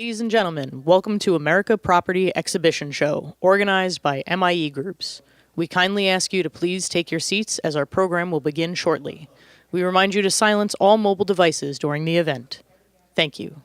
Ladies and gentlemen, welcome to America Property Exhibition Show, organized by MIE Groups. We kindly ask you to please take your seats as our program will begin shortly. We remind you to silence all mobile devices during the event. Thank you.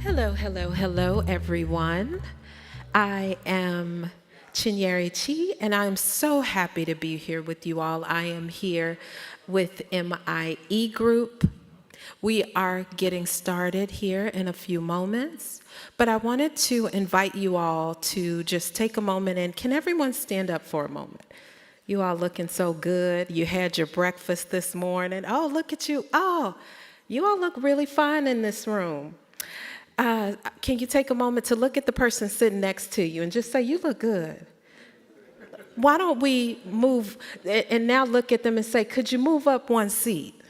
Hello, hello, hello, everyone. I am Chinyere Chi, and I'm so happy to be here with you all. I am here with MIE Group. We are getting started here in a few moments, but I wanted to invite you all to just take a moment, and can everyone stand up for a moment? You all looking so good. You had your breakfast this morning. Oh, look at you. Oh, you all look really fine in this room. Can you take a moment to look at the person sitting next to you and just say, you look good? Why don't we move and now look at them and say, could you move up one seat?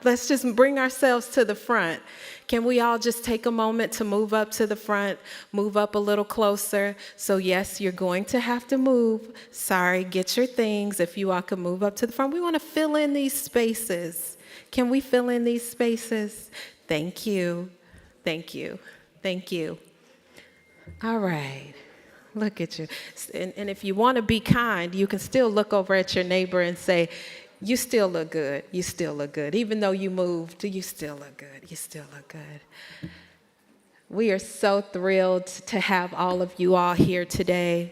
Let's just bring ourselves to the front. Can we all just take a moment to move up to the front, move up a little closer? So yes, you're going to have to move. Sorry, get your things. If you all can move up to the front. We want to fill in these spaces. Can we fill in these spaces? Thank you. Thank you. Thank you. All right. Look at you. And if you want to be kind, you can still look over at your neighbor and say, you still look good. You still look good. Even though you moved, you still look good. You still look good. We are so thrilled to have all of you all here today.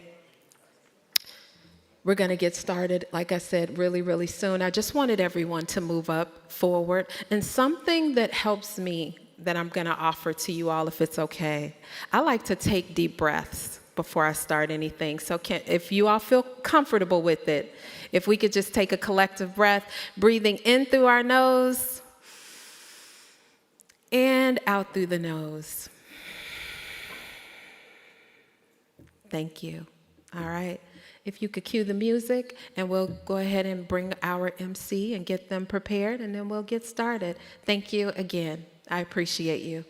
We're going to get started, like I said, really, really soon. I just wanted everyone to move up forward. And something that helps me that I'm going to offer to you all, if it's okay. I like to take deep breaths before I start anything. So if you all feel comfortable with it, if we could just take a collective breath, breathing in through our nose and out through the nose. Thank you. All right. If you could cue the music, and we'll go ahead and bring our MC and get them prepared, and then we'll get started. Thank you again. I appreciate you.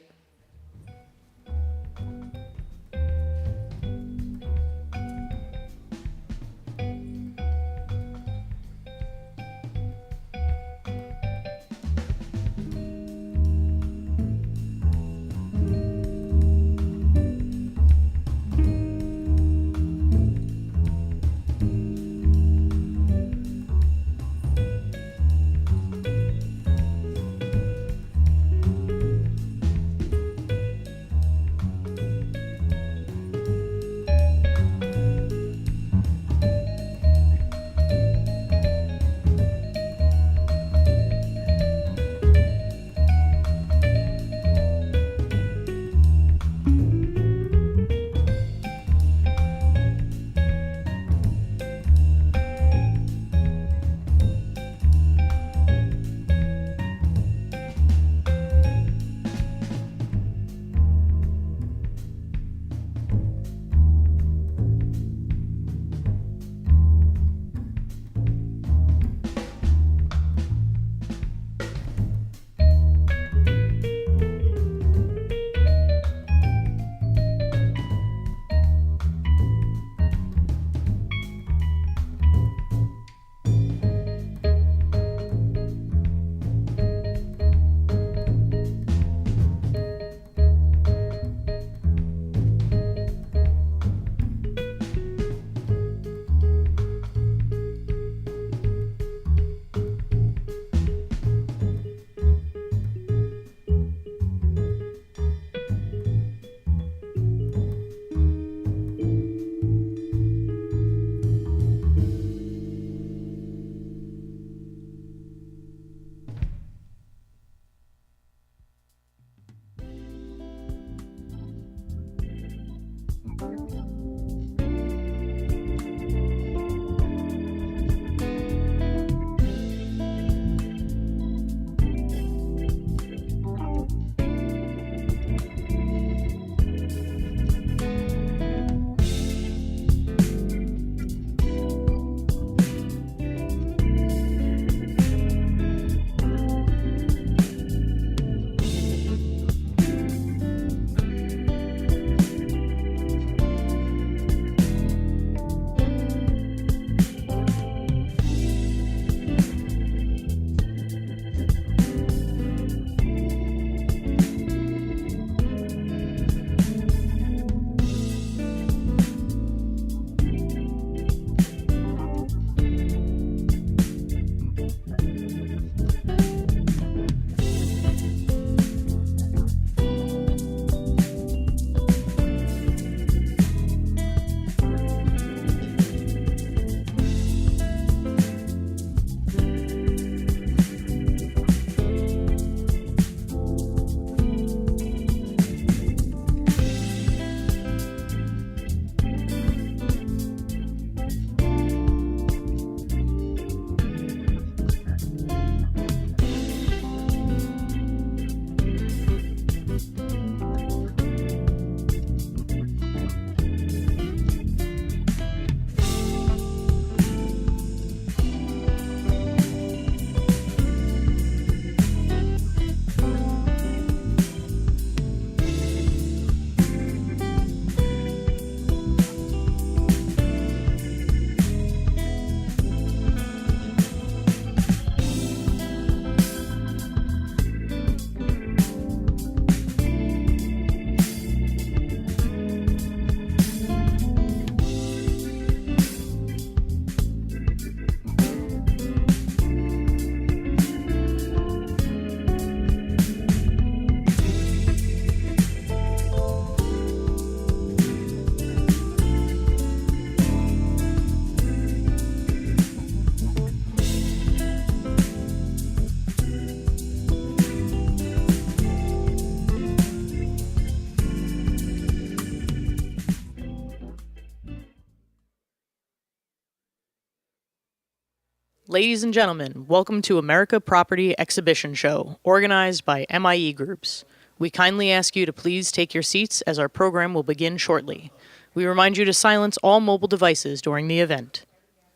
Ladies and gentlemen, welcome to America Property Exhibition Show, organized by MIE Groups. We kindly ask you to please take your seats as our program will begin shortly. We remind you to silence all mobile devices during the event.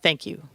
Thank you.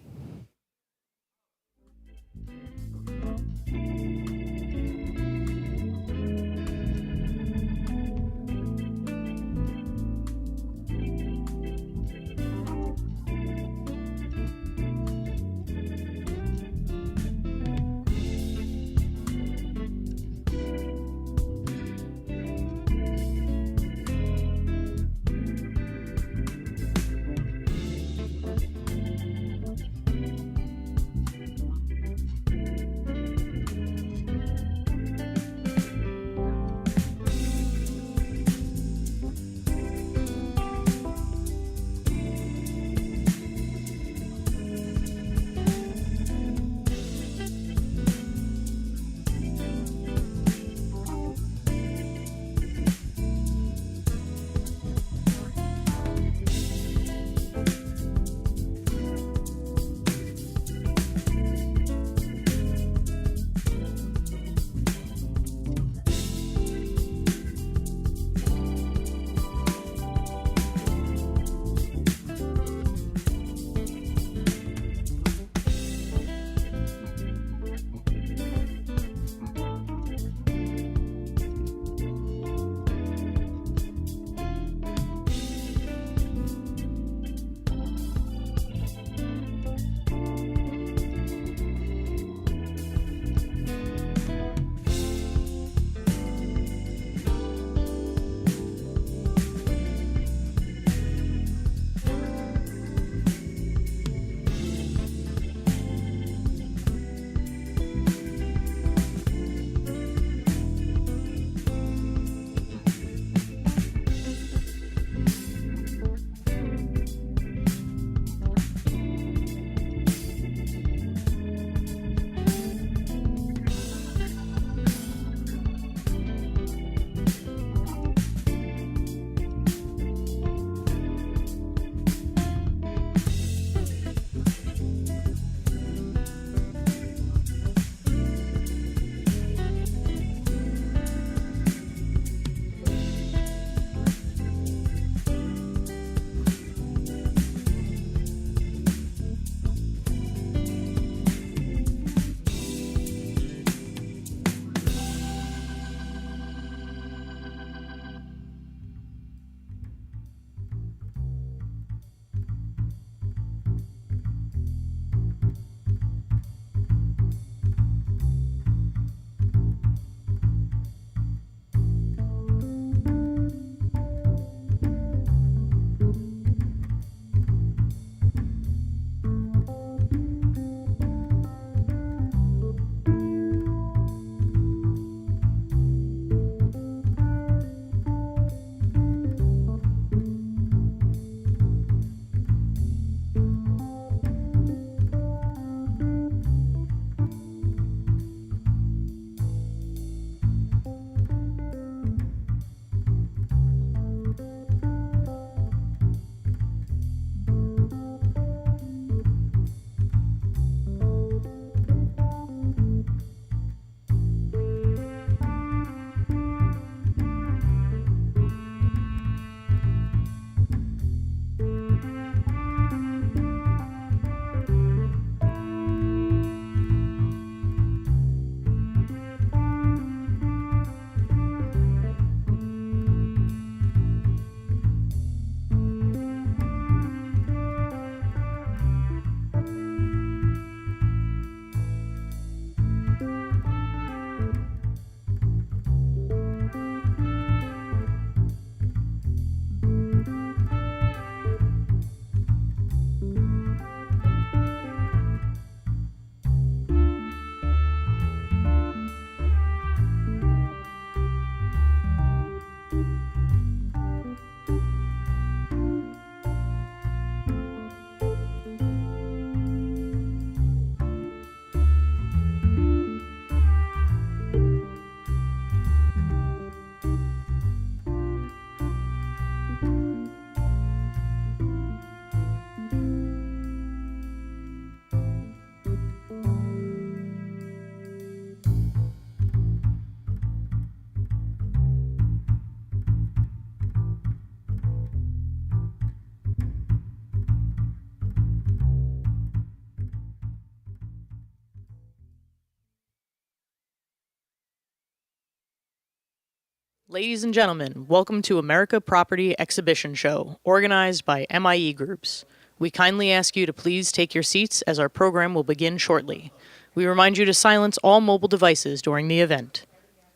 Ladies and gentlemen, welcome to America Property Exhibition Show, organized by MIE Groups. We kindly ask you to please take your seats as our program will begin shortly. We remind you to silence all mobile devices during the event.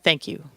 Thank you.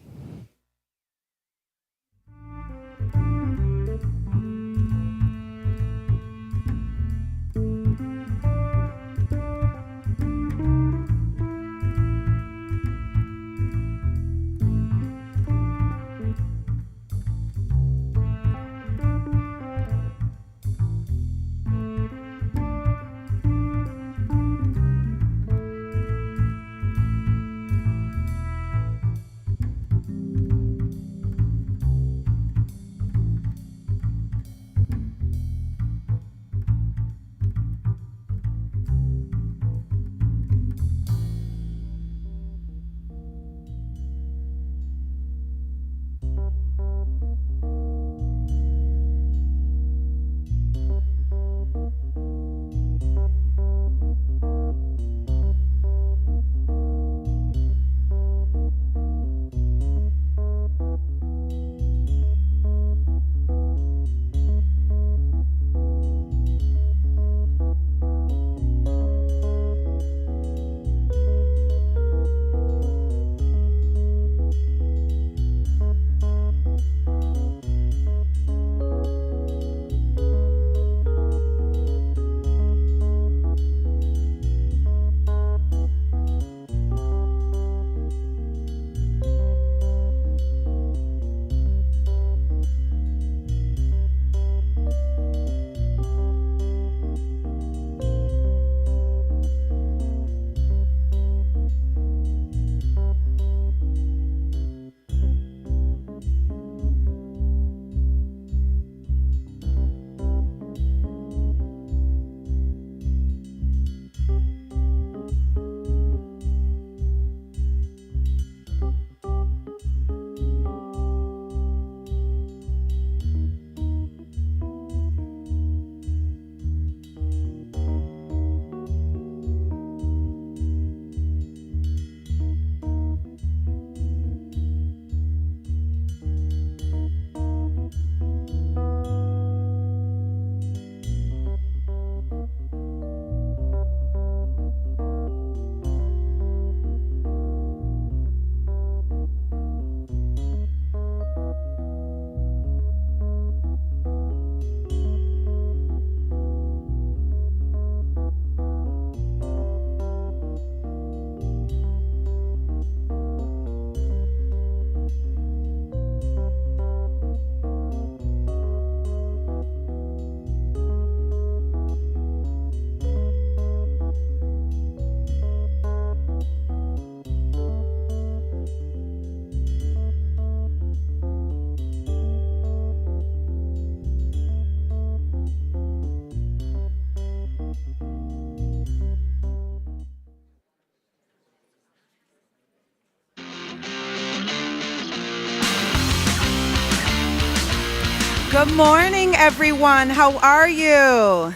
Good morning, everyone. How are you?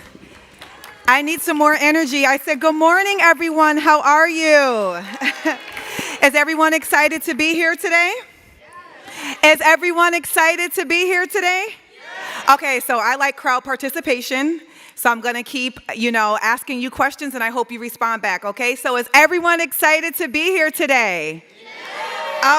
I need some more energy. I said, good morning, everyone. How are you? Is everyone excited to be here today? Is everyone excited to be here today? Okay, so I like crowd participation. So I'm going to keep, asking you questions, and I hope you respond back, okay? So is everyone excited to be here today?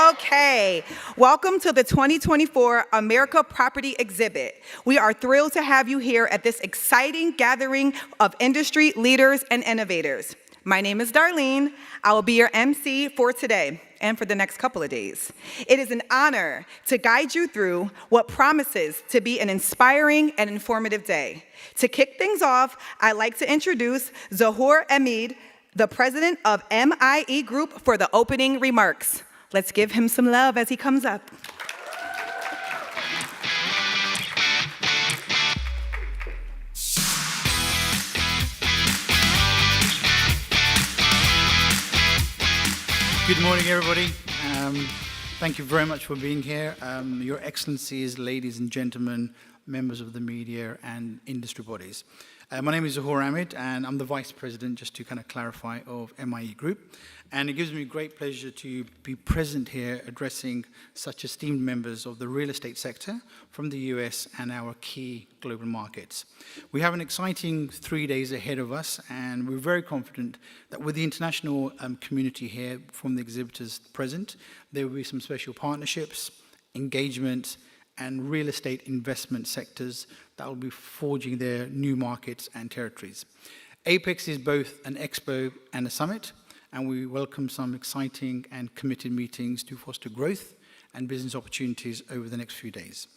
Okay, welcome to the 2024 America Property Exhibit. We are thrilled to have you here at this exciting gathering of industry leaders and innovators. My name is Darlene. I will be your MC for today and for the next couple of days. It is an honor to guide you through what promises to be an inspiring and informative day. To kick things off, I'd like to introduce Zahur Ahmed, the president of MIE Group, for the opening remarks. Let's give him some love as he comes up. Good morning, everybody. Thank you very much for being here. Your Excellencies, ladies and gentlemen, members of the media and industry bodies. My name is Zahor Ahmed, and I'm the Vice President, just to kind of clarify, of MIE Group. And it gives me great pleasure to be present here addressing such esteemed members of the real estate sector from the US and our key global markets. We have an exciting 3 days ahead of us, and we're very confident that with the international community here from the exhibitors present, there will be some special partnerships, engagement, and real estate investment sectors that will be forging their new markets and territories. APEX is both an expo and a summit, and we welcome some exciting and committed meetings to foster growth and business opportunities over the next few days.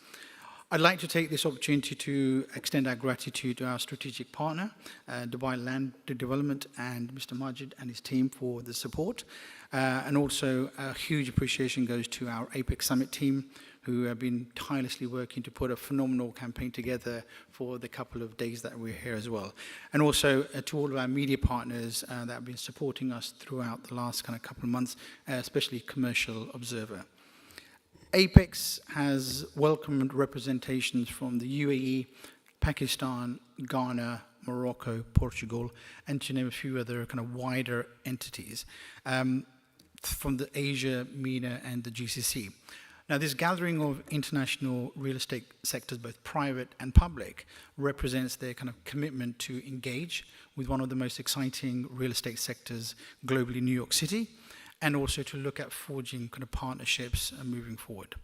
I'd like to take this opportunity to extend our gratitude to our strategic partner, Dubai Land Development, and Mr. Majid and his team for the support. And also a huge appreciation goes to our APEX Summit team, who have been tirelessly working to put a phenomenal campaign together for the couple of days that we're here as well. And also to all of our media partners that have been supporting us throughout the last kind of couple of months, especially Commercial Observer. APEX has welcomed representations from the UAE, Pakistan, Ghana, Morocco, Portugal, and to name a few other kind of wider entities from the Asia, MENA, and the GCC. Now, this gathering of international real estate sectors, both private and public, represents their kind of commitment to engage with one of the most exciting real estate sectors globally, New York City, and also to look at forging kind of partnerships moving forward.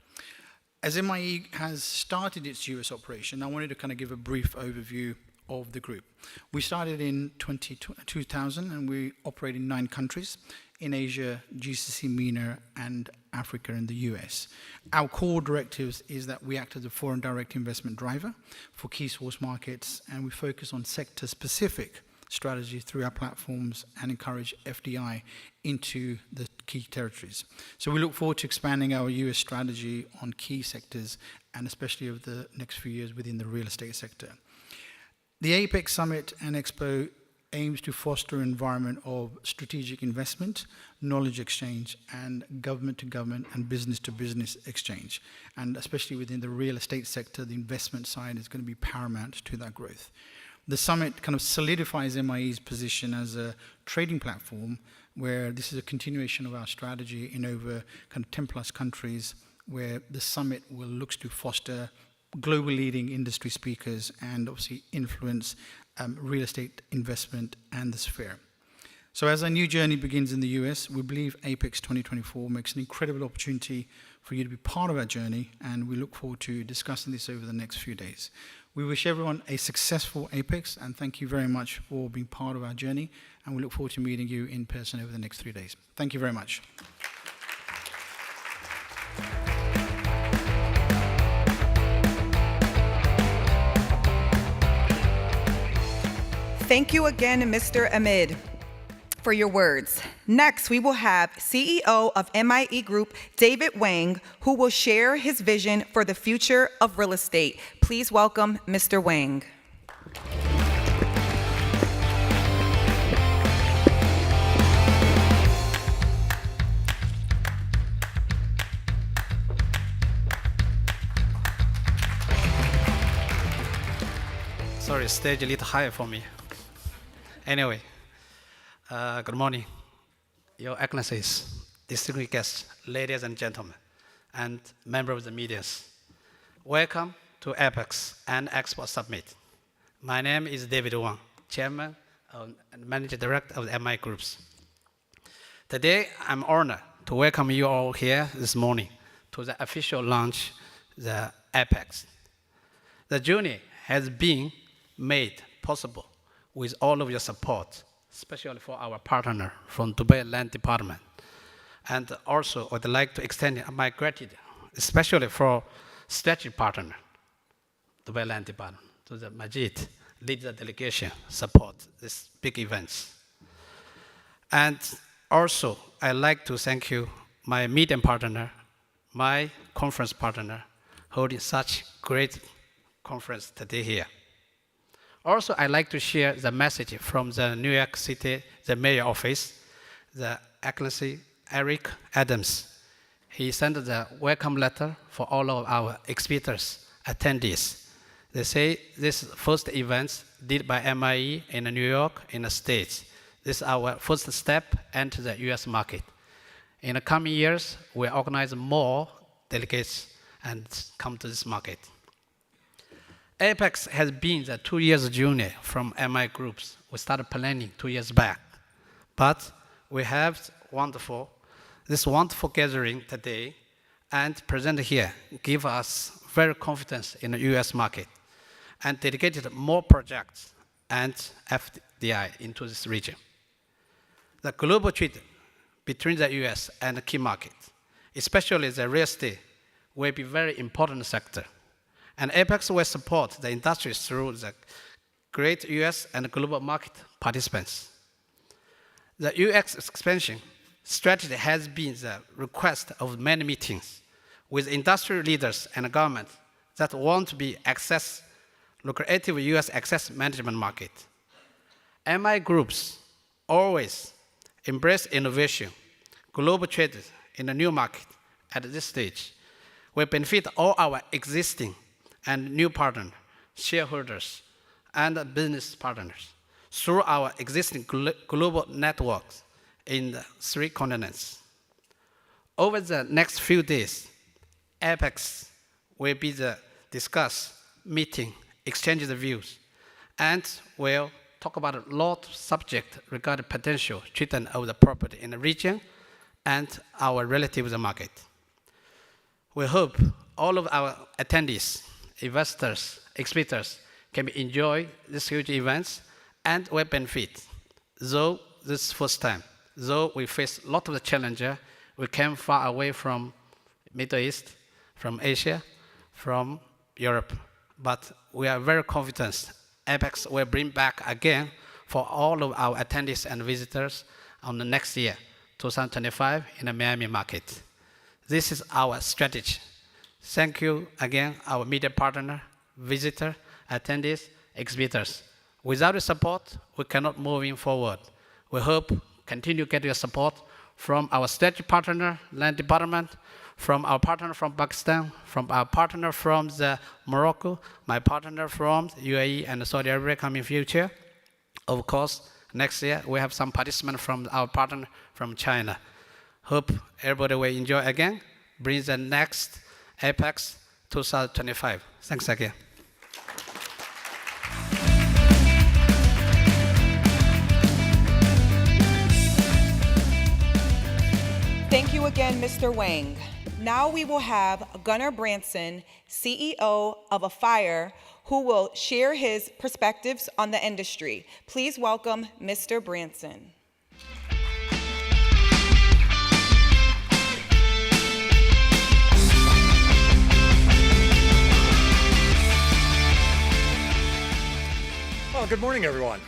As MIE has started its US operation, I wanted to kind of give a brief overview of the group. We started in 2000, and we operate in 9 countries in Asia, GCC, MENA, and Africa and the US. Our core directives is that we act as a foreign direct investment driver for key source markets, and we focus on sector-specific strategy through our platforms and encourage FDI into the key territories. So we look forward to expanding our US strategy on key sectors, and especially over the next few years within the real estate sector. The APEX Summit and Expo aims to foster an environment of strategic investment, knowledge exchange, and government-to-government and business-to-business exchange. And especially within the real estate sector, the investment side is going to be paramount to that growth. The summit kind of solidifies MIE's position as a trading platform, where this is a continuation of our strategy in over kind of 10 plus countries, where the summit will look to foster global leading industry speakers and obviously influence real estate investment and the sphere. So as our new journey begins in the US, we believe APEX 2024 makes an incredible opportunity for you to be part of our journey, and we look forward to discussing this over the next few days. We wish everyone a successful APEX, and thank you very much for being part of our journey, and we look forward to meeting you in person over the next 3 days. Thank you very much. Thank you again, Mr. Ahmed, for your words. Next, we will have CEO of MIE Group, David Wang, who will share his vision for the future of real estate. Please welcome Mr. Wang. Sorry, stage a little higher for me. Anyway, good morning, Your Excellencies, distinguished guests, ladies and gentlemen, and members of the media. Welcome to APEX and Expo Summit. My name is David Wang, Chairman and Managing Director of the MI Groups. Today, I'm honored to welcome you all here this morning to the official launch of the APEX. The journey has been made possible with all of your support, especially for our partner from Dubai Land Department. And also, I'd like to extend my gratitude, especially for strategic partner, Dubai Land Department, to the Majid, lead the delegation, support these big events. And also, I'd like to thank you, my meeting partner, my conference partner, holding such great conference today here. Also, I'd like to share the message from the New York City, the mayor office, the Excellency Eric Adams. He sent the welcome letter for all of our exhibitors, attendees. They say this first event did by MIE in New York, in the States. This is our first step into the US market. In the coming years, we organize more delegates and come to this market. APEX has been the 2 years journey from MI groups. We started planning 2 years back. But we have this wonderful gathering today and present here give us very confidence in the US market and dedicated more projects and FDI into this region. The global trade between the US and the key markets, especially the real estate, will be very important sector. And APEX will support the industry through the great US and global market participants. The UX expansion strategy has been the request of many meetings with industry leaders and government that want to be access lucrative US access management market. MI groups always embrace innovation, global trade in a new market at this stage will benefit all our existing and new partners, shareholders, and business partners through our existing global networks in the 3 continents. Over the next few days, APEX will be the discuss, meeting, exchange the views, and we'll talk about a lot of subjects regarding potential treatment of the property in the region and our relative to the market. We hope all of our attendees, investors, exhibitors can enjoy these huge events and will benefit. Though this is first time, though we face a lot of the challenges, we came far away from Middle East, from Asia, from Europe. But we are very confident APEX will bring back again for all of our attendees and visitors on the next year, 2025, in the Miami market. This is our strategy. Thank you again, our media partner, visitor, attendees, exhibitors. Without your support, we cannot move forward. We hope continue to get your support from our strategy partner, land department, from our partner from Pakistan, from our partner from Morocco, my partner from UAE and Saudi Arabia coming future. Of course, next year we have some participants from our partner from China. Hope everybody will enjoy again. Bring the next APEX 2025. Thanks again. Thank you again, Mr. Wang. Now we will have Gunnar Branson, CEO of Afire, who will share his perspectives on the industry. Please welcome Mr. Branson. Well, good morning, everyone.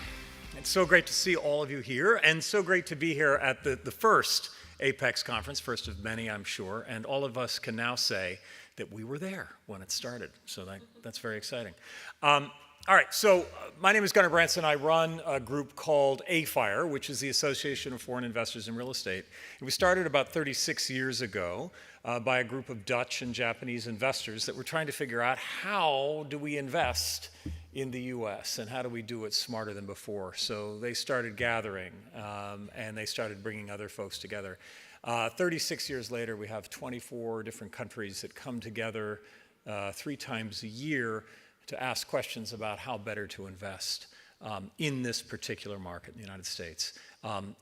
It's so great to see all of you here, and so great to be here at the first APEX conference, first of many, I'm sure, and all of us can now say that we were there when it started, so that's very exciting. All right, so my name is Gunnar Branson. I run a group called AFIRE, which is the Association of Foreign Investors in Real Estate. It was started about 36 years ago by a group of Dutch and Japanese investors that were trying to figure out how do we invest in the US and how do we do it smarter than before. So they started gathering and they started bringing other folks together. 36 years later, we have 24 different countries that come together 3 times a year to ask questions about how better to invest in this particular market in the United States.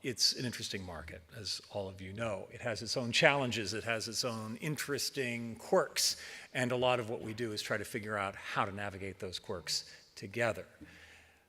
It's an interesting market, as all of you know. It has its own challenges, it has its own interesting quirks, and a lot of what we do is try to figure out how to navigate those quirks together.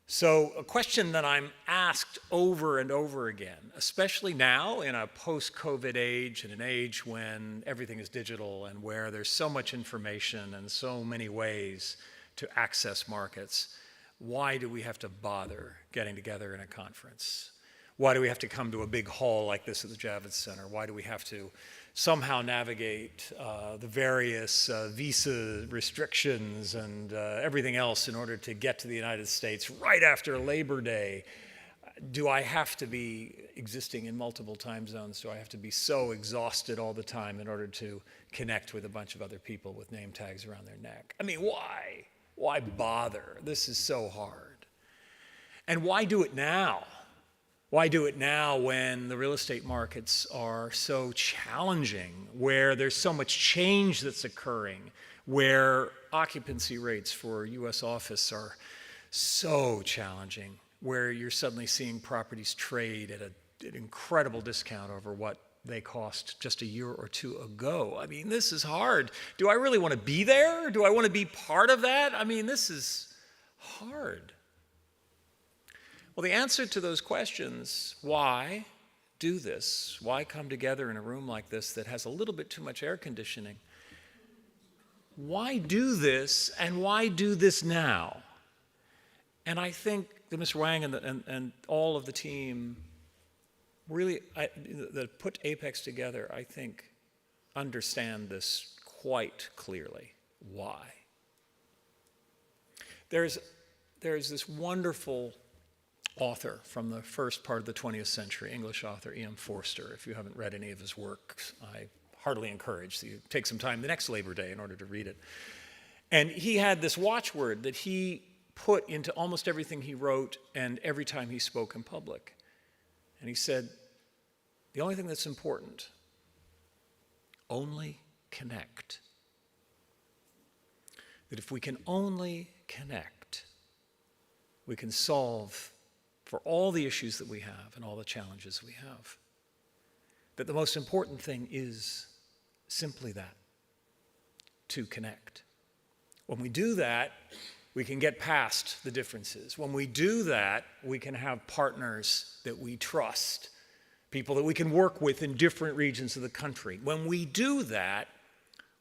So a question that I'm asked over and over again, especially now in a post-COVID age, in an age when everything is digital and where there's so much information and so many ways to access markets, why do we have to bother getting together in a conference? Why do we have to come to a big hall like this at the Javits Center? Why do we have to somehow navigate the various visa restrictions and everything else in order to get to the United States right after Labor Day? Do I have to be existing in multiple time zones? Do I have to be so exhausted all the time in order to connect with a bunch of other people with name tags around their neck? I mean, why? Why bother? This is so hard. And why do it now? Why do it now when the real estate markets are so challenging, where there's so much change that's occurring, where occupancy rates for U.S. office are so challenging, where you're suddenly seeing properties trade at an incredible discount over what they cost just a year or two ago? I mean, this is hard. Do I really want to be there? Do I want to be part of that? I mean, this is hard. Well, the answer to those questions, why do this? Why come together in a room like this that has a little bit too much air conditioning? Why do this, and why do this now? And I think that Mr. Wang and all of the team really that put Apex together, I think, understand this quite clearly. Why? There's this wonderful author from the first part of the 20th century, English author E.M. Forster. If you haven't read any of his works, I heartily encourage you to take some time the next Labor Day in order to read it. And he had this watchword that he put into almost everything he wrote and every time he spoke in public. And he said, the only thing that's important, only connect. That if we can only connect, we can solve for all the issues that we have and all the challenges we have. That the most important thing is simply that, to connect. When we do that, we can get past the differences. When we do that, we can have partners that we trust, people that we can work with in different regions of the country. When we do that,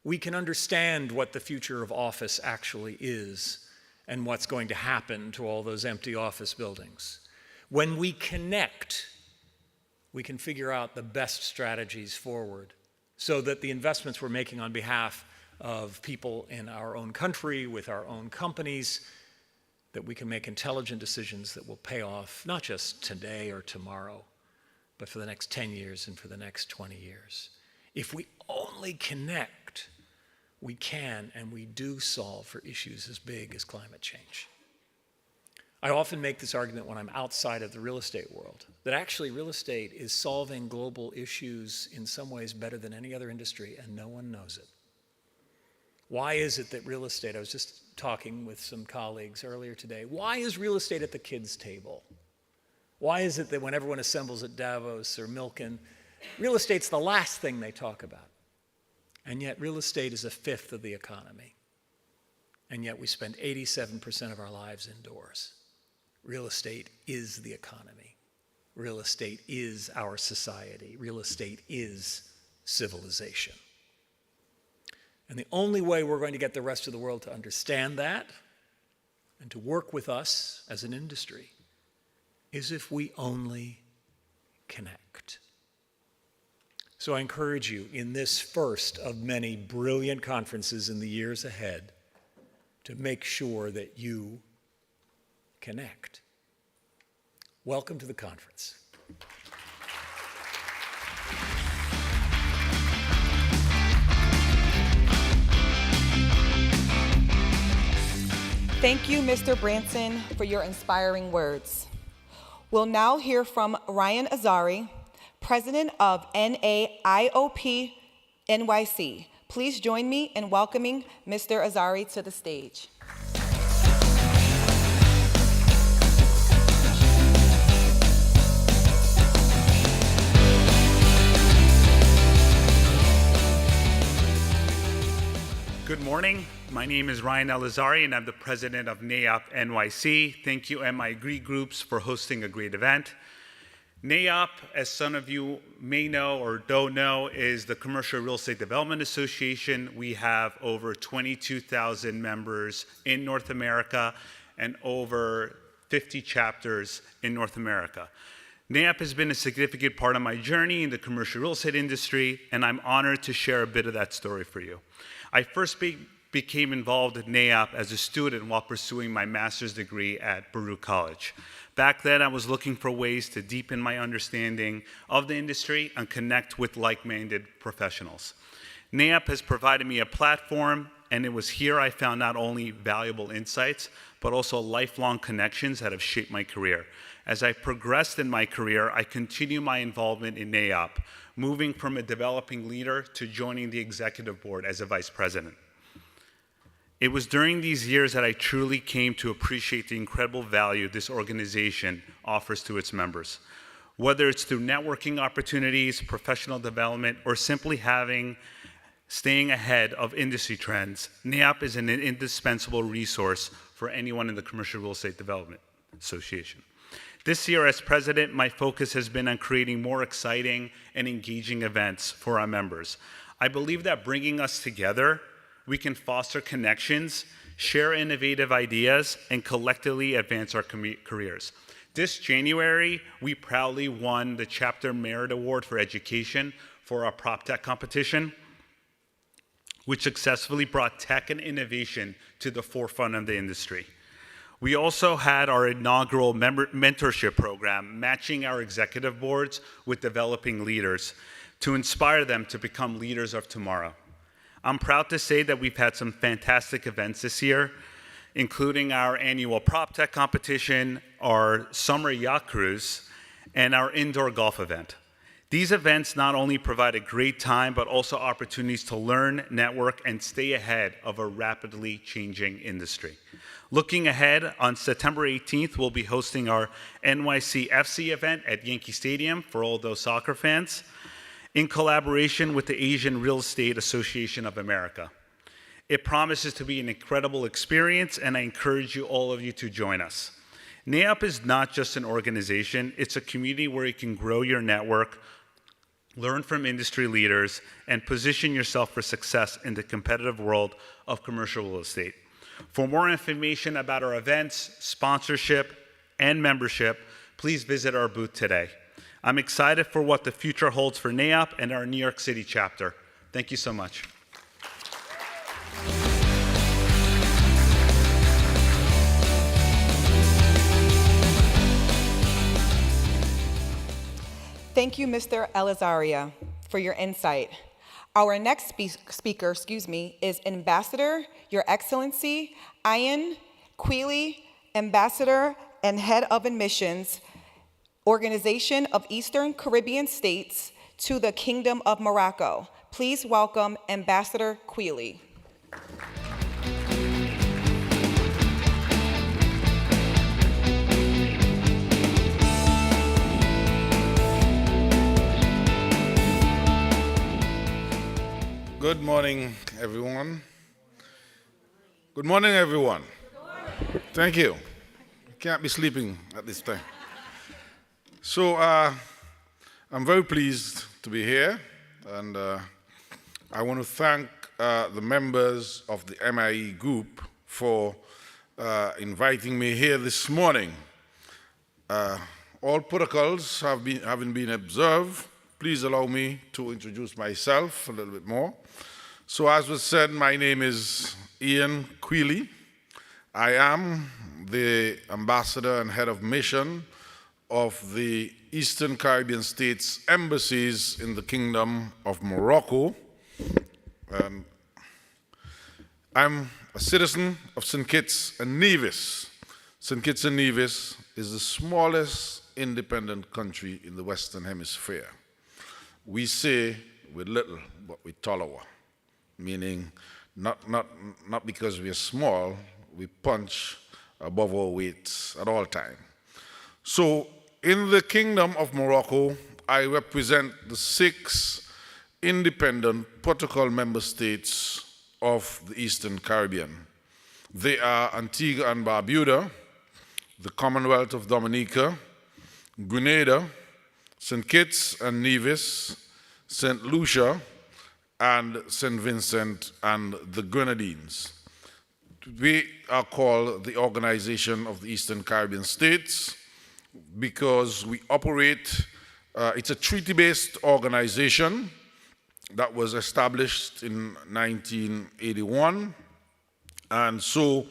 we can understand what the future of office actually is and what's going to happen to all those empty office buildings. When we connect, we can figure out the best strategies forward so that the investments we're making on behalf of people in our own country, with our own companies, that we can make intelligent decisions that will pay off not just today or tomorrow, but for the next 10 years and for the next 20 years. If we only connect, we can and we do solve for issues as big as climate change. I often make this argument when I'm outside of the real estate world, that actually real estate is solving global issues in some ways better than any other industry, and no one knows it. Why is it that real estate, I was just talking with some colleagues earlier today, why is real estate at the kids' table? Why is it that when everyone assembles at Davos or Milken, real estate's the last thing they talk about? And yet real estate is a fifth of the economy. And yet we spend 87% of our lives indoors. Real estate is the economy. Real estate is our society. Real estate is civilization. And the only way we're going to get the rest of the world to understand that and to work with us as an industry is if we only connect. So I encourage you in this first of many brilliant conferences in the years ahead to make sure that you connect. Welcome to the conference. Thank you, Mr. Branson, for your inspiring words. We'll now hear from Ryan Azari, President of NAIOP NYC. Please join me in welcoming Mr. Azari to the stage. Good morning. My name is Ryan Azari, and I'm the president of NAIOP NYC. Thank you, MI Groups, for hosting a great event. NAIOP, as some of you may know or don't know, is the Commercial Real Estate Development Association. We have over 22,000 members in North America and over 50 chapters in North America. NAIOP has been a significant part of my journey in the commercial real estate industry, and I'm honored to share a bit of that story for you. I first became involved with NAIOP as a student while pursuing my master's degree at Baruch College. Back then, I was looking for ways to deepen my understanding of the industry and connect with like-minded professionals. NAIOP has provided me a platform and it was here I found not only valuable insights, but also lifelong connections that have shaped my career. As I progressed in my career, I continue my involvement in NAIOP, moving from a developing leader to joining the executive board as a vice president. It was during these years that I truly came to appreciate the incredible value this organization offers to its members. Whether it's through networking opportunities, professional development, or simply staying ahead of industry trends, NAIOP is an indispensable resource for anyone in the Commercial Real Estate Development Association. This year as president, my focus has been on creating more exciting and engaging events for our members. I believe that bringing us together, we can foster connections, share innovative ideas, and collectively advance our careers. This January, we proudly won the Chapter Merit Award for Education for our prop tech competition, which successfully brought tech and innovation to the forefront of the industry. We also had our inaugural mentorship program, matching our executive boards with developing leaders to inspire them to become leaders of tomorrow. I'm proud to say that we've had some fantastic events this year, including our annual prop tech competition, our summer yacht cruise, and our indoor golf event. These events not only provide a great time, but also opportunities to learn, network, and stay ahead of a rapidly changing industry. Looking ahead, on September 18th, we'll be hosting our NYC FC event at Yankee Stadium for all those soccer fans, in collaboration with the Asian Real Estate Association of America. It promises to be an incredible experience, and I encourage all of you to join us. NAIOP is not just an organization, it's a community where you can grow your network, learn from industry leaders, and position yourself for success in the competitive world of commercial real estate. For more information about our events, sponsorship, and membership, please visit our booth today. I'm excited for what the future holds for NAIOP and our New York City chapter. Thank you so much. Thank you, Mr. Elizaria, for your insight. Our next speaker, is Ambassador, Your Excellency, Ian Quealy, Ambassador and Head of Admissions, Organization of Eastern Caribbean States to the Kingdom of Morocco. Please welcome Ambassador Quealy. Good morning, everyone. Good morning, everyone. Thank you. Can't be sleeping at this time. So I'm very pleased to be here, and I want to thank the members of the MIE group for inviting me here this morning. All protocols having been observed. Please allow me to introduce myself a little bit more. So as was said, my name is Ian Quealy. I am the Ambassador and Head of Mission of the Eastern Caribbean States Embassies in the Kingdom of Morocco. I'm a citizen of St. Kitts and Nevis. St. Kitts and Nevis is the smallest independent country in the Western Hemisphere. We say we're little, but we're taller, meaning not because we're small, we punch above our weights at all times. So in the Kingdom of Morocco, I represent the 6 independent protocol member states of the Eastern Caribbean. They are Antigua and Barbuda, the Commonwealth of Dominica, Grenada, St. Kitts and Nevis, St. Lucia, and St. Vincent and the Grenadines. We are called the Organization of the Eastern Caribbean States because we operate, it's a treaty-based organization that was established in 1981, and so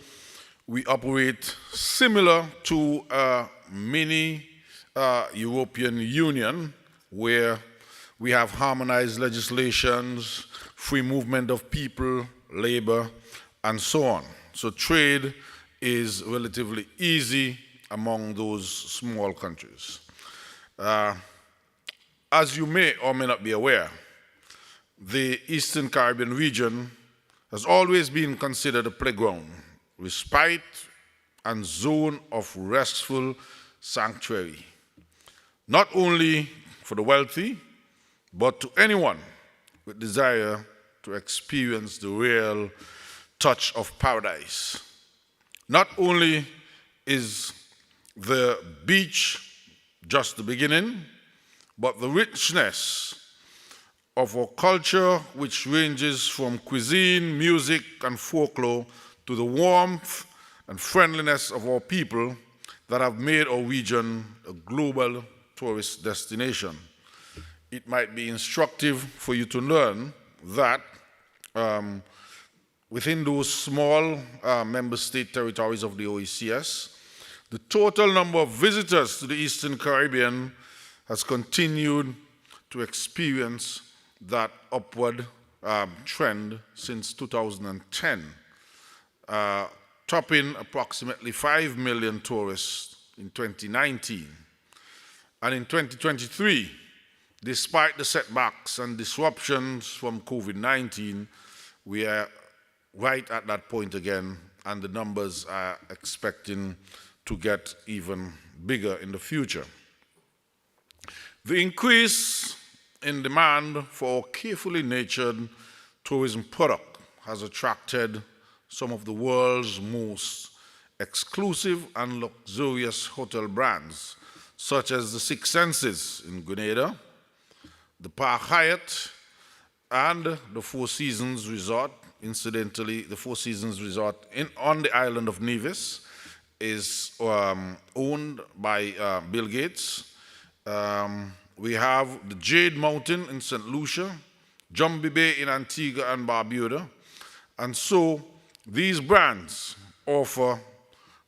we operate similar to a mini European Union, where we have harmonized legislations, free movement of people, labor, and so on. So trade is relatively easy among those small countries. As you may or may not be aware, the Eastern Caribbean region has always been considered a playground, respite, and zone of restful sanctuary, not only for the wealthy, but to anyone with desire to experience the real touch of paradise. Not only is the beach just the beginning, but the richness of our culture, which ranges from cuisine, music, and folklore, to the warmth and friendliness of our people that have made our region a global tourist destination. It might be instructive for you to learn that within those small member state territories of the OECS, the total number of visitors to the Eastern Caribbean has continued to experience that upward trend since 2010, topping approximately 5 million tourists in 2019. And in 2023, despite the setbacks and disruptions from COVID-19, we are right at that point again, and the numbers are expecting to get even bigger in the future. The increase in demand for carefully nurtured tourism product has attracted some of the world's most exclusive and luxurious hotel brands, such as the Six Senses in Grenada, the Park Hyatt, and the Four Seasons Resort. Incidentally, the Four Seasons Resort on the island of Nevis is owned by Bill Gates. We have the Jade Mountain in St. Lucia, Jumbie Bay in Antigua and Barbuda. And so these brands offer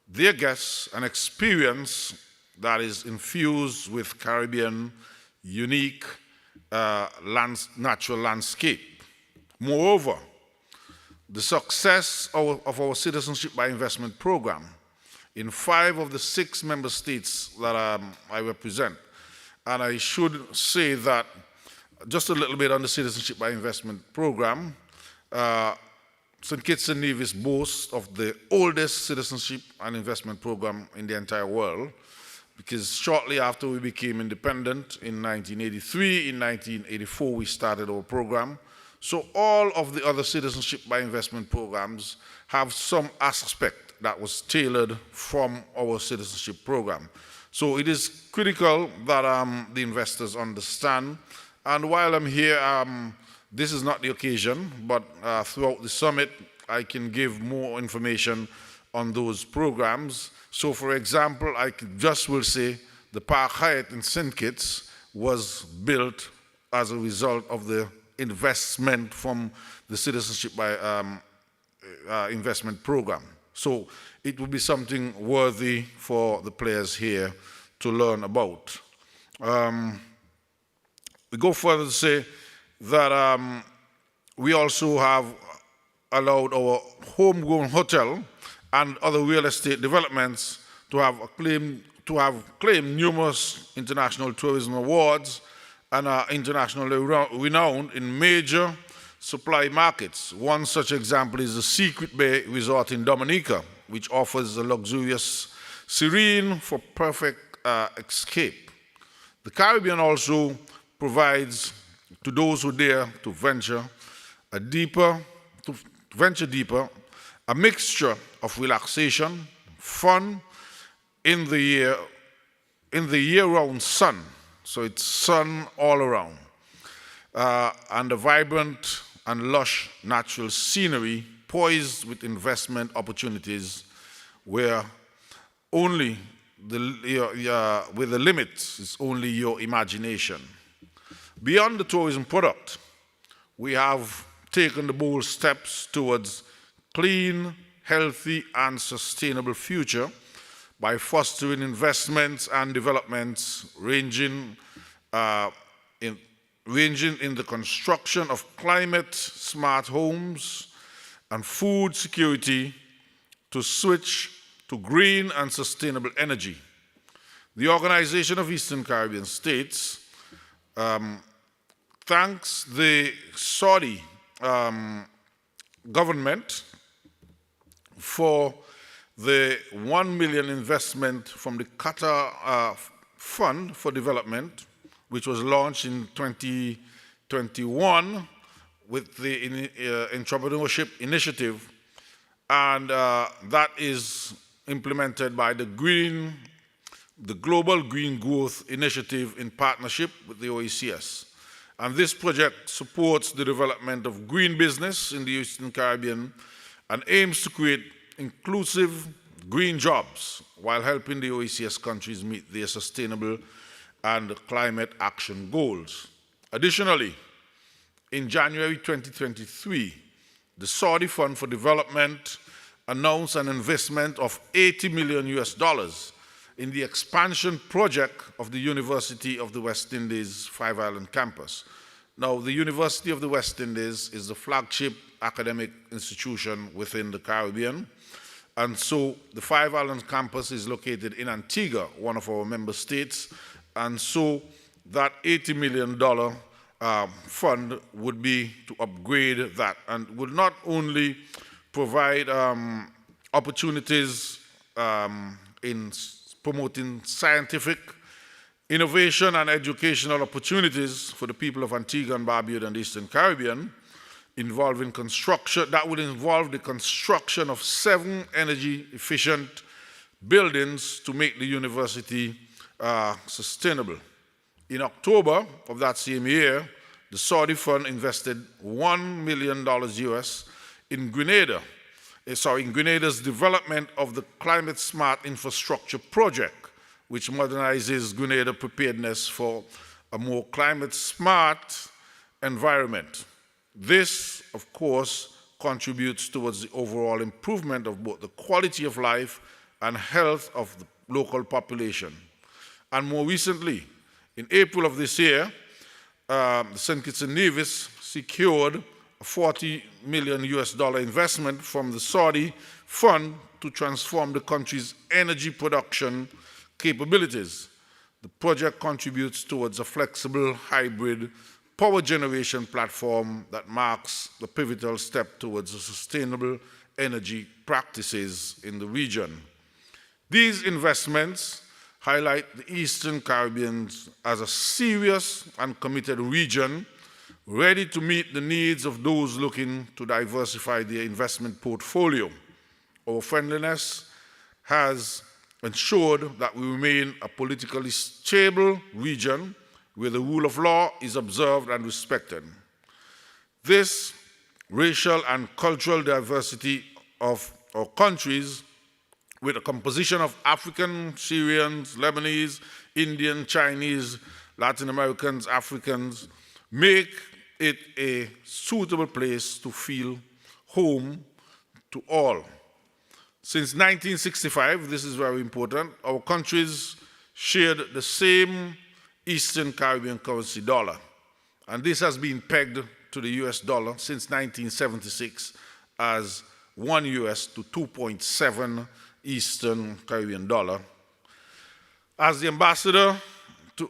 their guests an experience that is infused with Caribbean unique natural landscape. Moreover, the success of our Citizenship by Investment program in 5 of the 6 member states that I represent. And I should say that just a little bit on the Citizenship by Investment program, St. Kitts and Nevis boasts of the oldest citizenship and investment program in the entire world, because shortly after we became independent in 1983, in 1984 we started our program. So all of the other citizenship by investment programs have some aspect that was tailored from our citizenship program. So it is critical that the investors understand. And while I'm here, this is not the occasion, but throughout the summit, I can give more information on those programs. So for example, I just will say the Park Hyatt in St. Kitts was built as a result of the investment from the Citizenship by Investment program. So it will be something worthy for the players here to learn about. We go further to say that we also have allowed our homegrown hotel and other real estate developments to have claimed numerous international tourism awards and are internationally renowned in major supply markets. One such example is the Secret Bay Resort in Dominica, which offers a luxurious serene for perfect escape. The Caribbean also provides to those who dare to venture deeper, a mixture of relaxation, fun in the year-round sun. So it's sun all around. And a vibrant and lush natural scenery poised with investment opportunities where only with the limits is only your imagination. Beyond the tourism product, we have taken the bold steps towards clean, healthy, and sustainable future by fostering investments and developments ranging in the construction of climate-smart homes and food security to switch to green and sustainable energy. The Organization of Eastern Caribbean States thanks the Saudi government for the $1 million investment from the Qatar Fund for Development, which was launched in 2021 with the entrepreneurship initiative, and that is implemented by the Global Green Growth Initiative in partnership with the OECS. And this project supports the development of green business in the Eastern Caribbean and aims to create inclusive green jobs while helping the OECS countries meet their sustainable and climate action goals. Additionally, in January 2023, the Saudi Fund for Development announced an investment of $80 million in the expansion project of the University of the West Indies Five Island campus. Now, the University of the West Indies is the flagship academic institution within the Caribbean, and so the Five Island campus is located in Antigua, one of our member states, and so that $80 million fund would be to upgrade that and would not only provide opportunities in promoting scientific innovation and educational opportunities for the people of Antigua and Barbuda and the Eastern Caribbean, involving construction, that would involve the construction of 7 energy-efficient buildings to make the university sustainable. In October of that same year, the Saudi Fund invested $1 million US in Grenada's development of the Climate Smart Infrastructure Project, which modernizes Grenada preparedness for a more climate smart environment. This, of course, contributes towards the overall improvement of both the quality of life and health of the local population. And more recently, in April of this year, St. Kitts and Nevis secured a $40 million investment from the Saudi Fund to transform the country's energy production capabilities. The project contributes towards a flexible hybrid power generation platform that marks the pivotal step towards sustainable energy practices in the region. These investments highlight the Eastern Caribbean as a serious and committed region ready to meet the needs of those looking to diversify their investment portfolio. Our friendliness has ensured that we remain a politically stable region where the rule of law is observed and respected. This racial and cultural diversity of our countries, with a composition of African, Syrians, Lebanese, Indian, Chinese, Latin Americans, Africans, make it a suitable place to feel home to all. Since 1965, this is very important, our countries shared the same Eastern Caribbean currency dollar, and this has been pegged to the US dollar since 1976 as 1 US to 2.7 Eastern Caribbean dollar. As the ambassador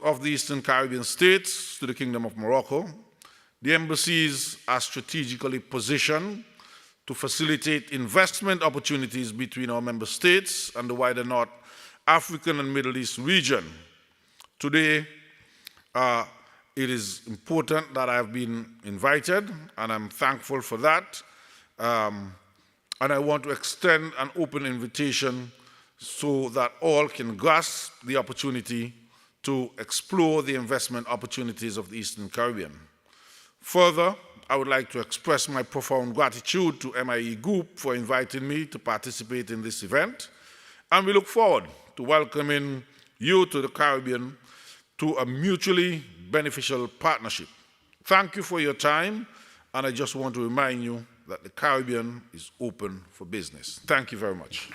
of the Eastern Caribbean states to the Kingdom of Morocco, the embassies are strategically positioned to facilitate investment opportunities between our member states and the wider North African and Middle East region. Today, it is important that I have been invited, and I'm thankful for that. And I want to extend an open invitation so that all can grasp the opportunity to explore the investment opportunities of the Eastern Caribbean. Further, I would like to express my profound gratitude to MIE Group for inviting me to participate in this event, and we look forward to welcoming you to the Caribbean to a mutually beneficial partnership. Thank you for your time, and I just want to remind you that the Caribbean is open for business. Thank you very much.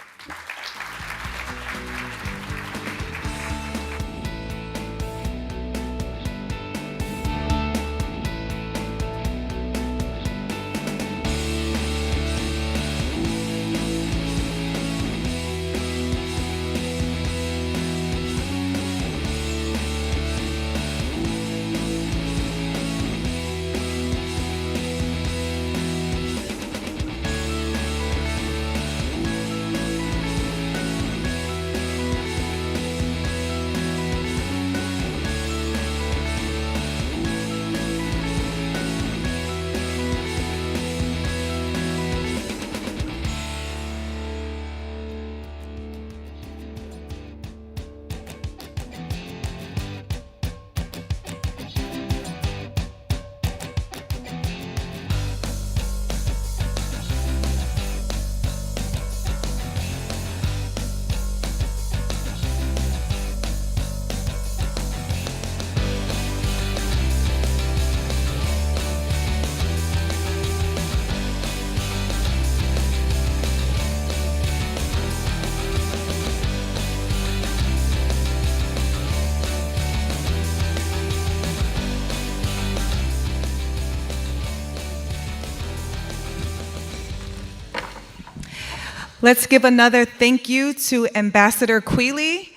Let's give another thank you to Ambassador Quealy,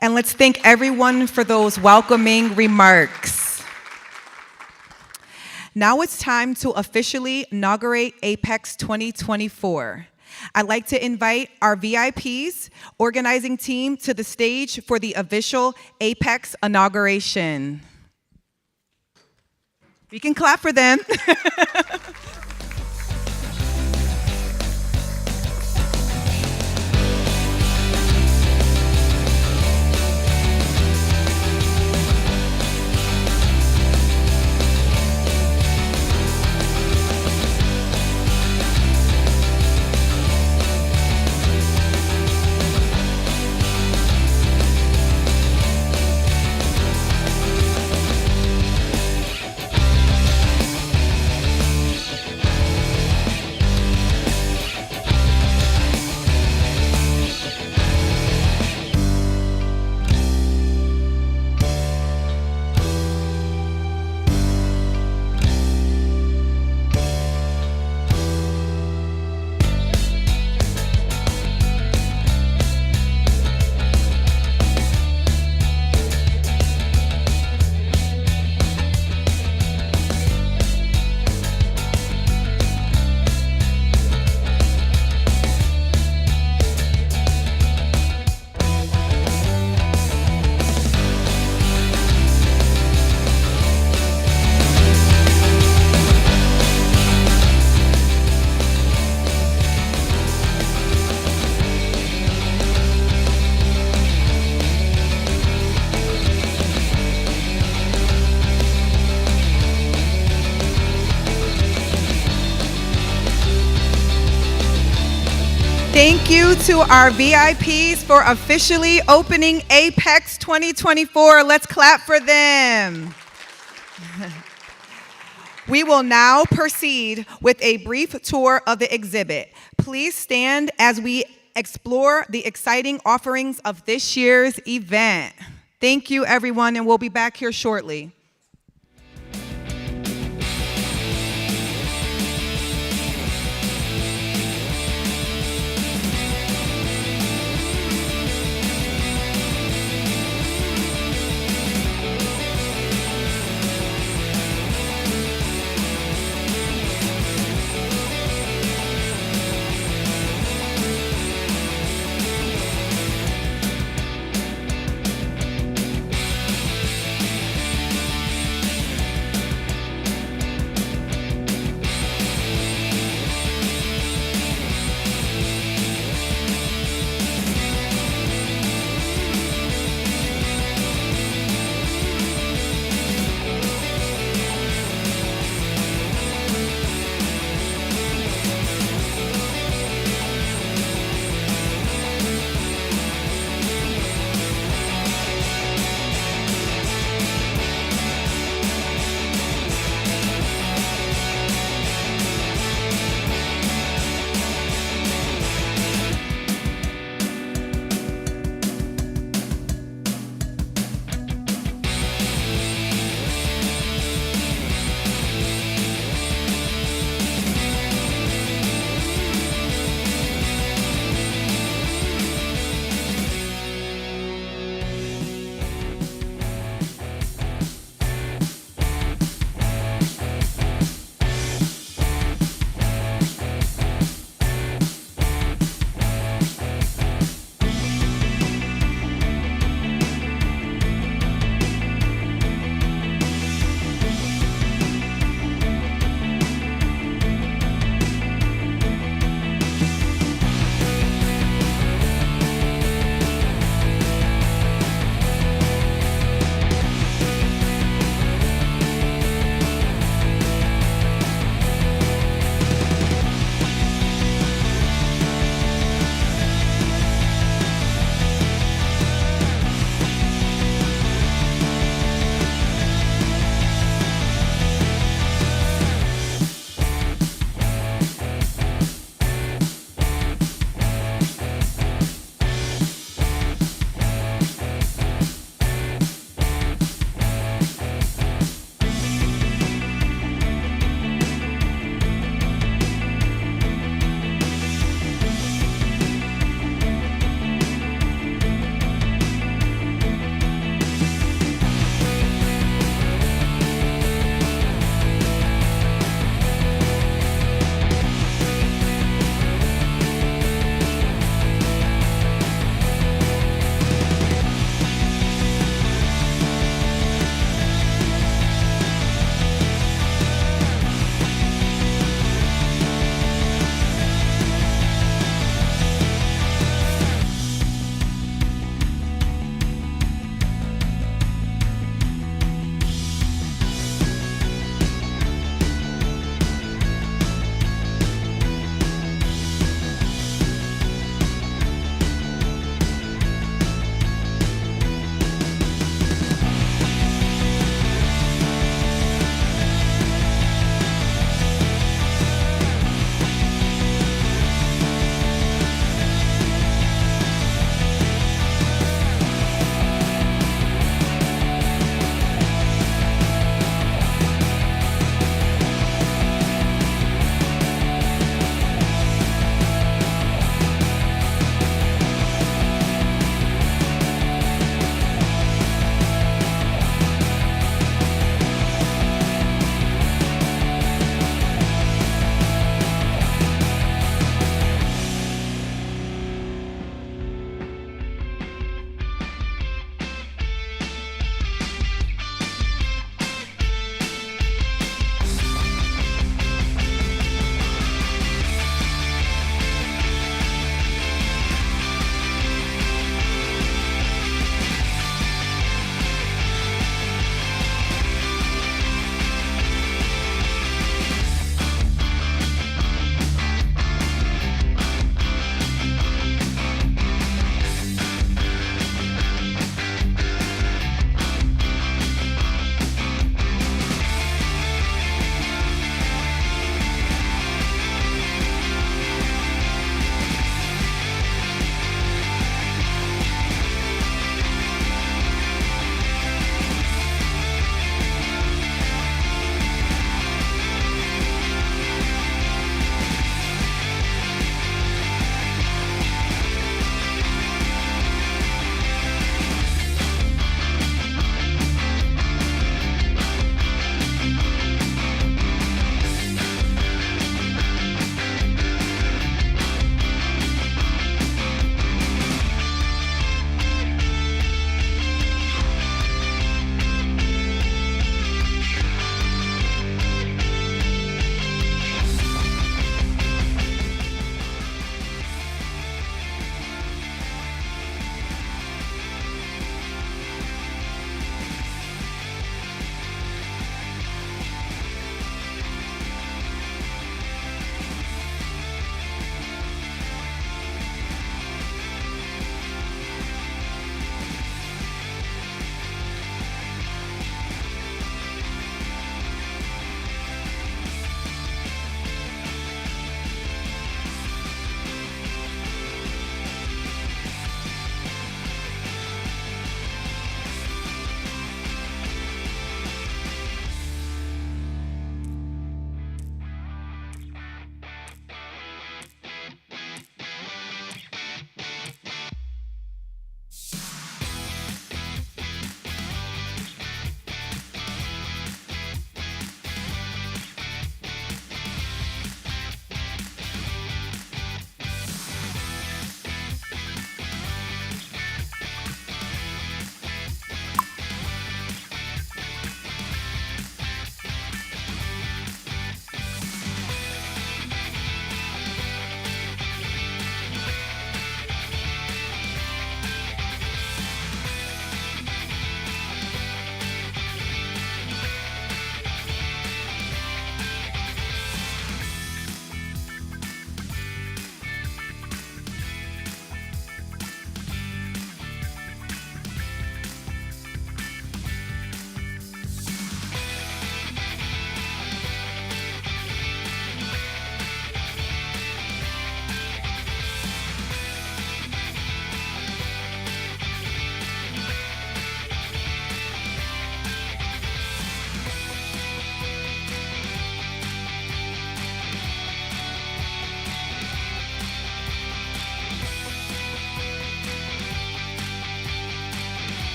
and let's thank everyone for those welcoming remarks. Now it's time to officially inaugurate Apex 2024. I'd like to invite our VIPs, organizing team, to the stage for the official Apex inauguration. We can clap for them. Thank you to our VIPs for officially opening Apex 2024. Let's clap for them. We will now proceed with a brief tour of the exhibit. Please stand as we explore the exciting offerings of this year's event. Thank you, everyone, and we'll be back here shortly.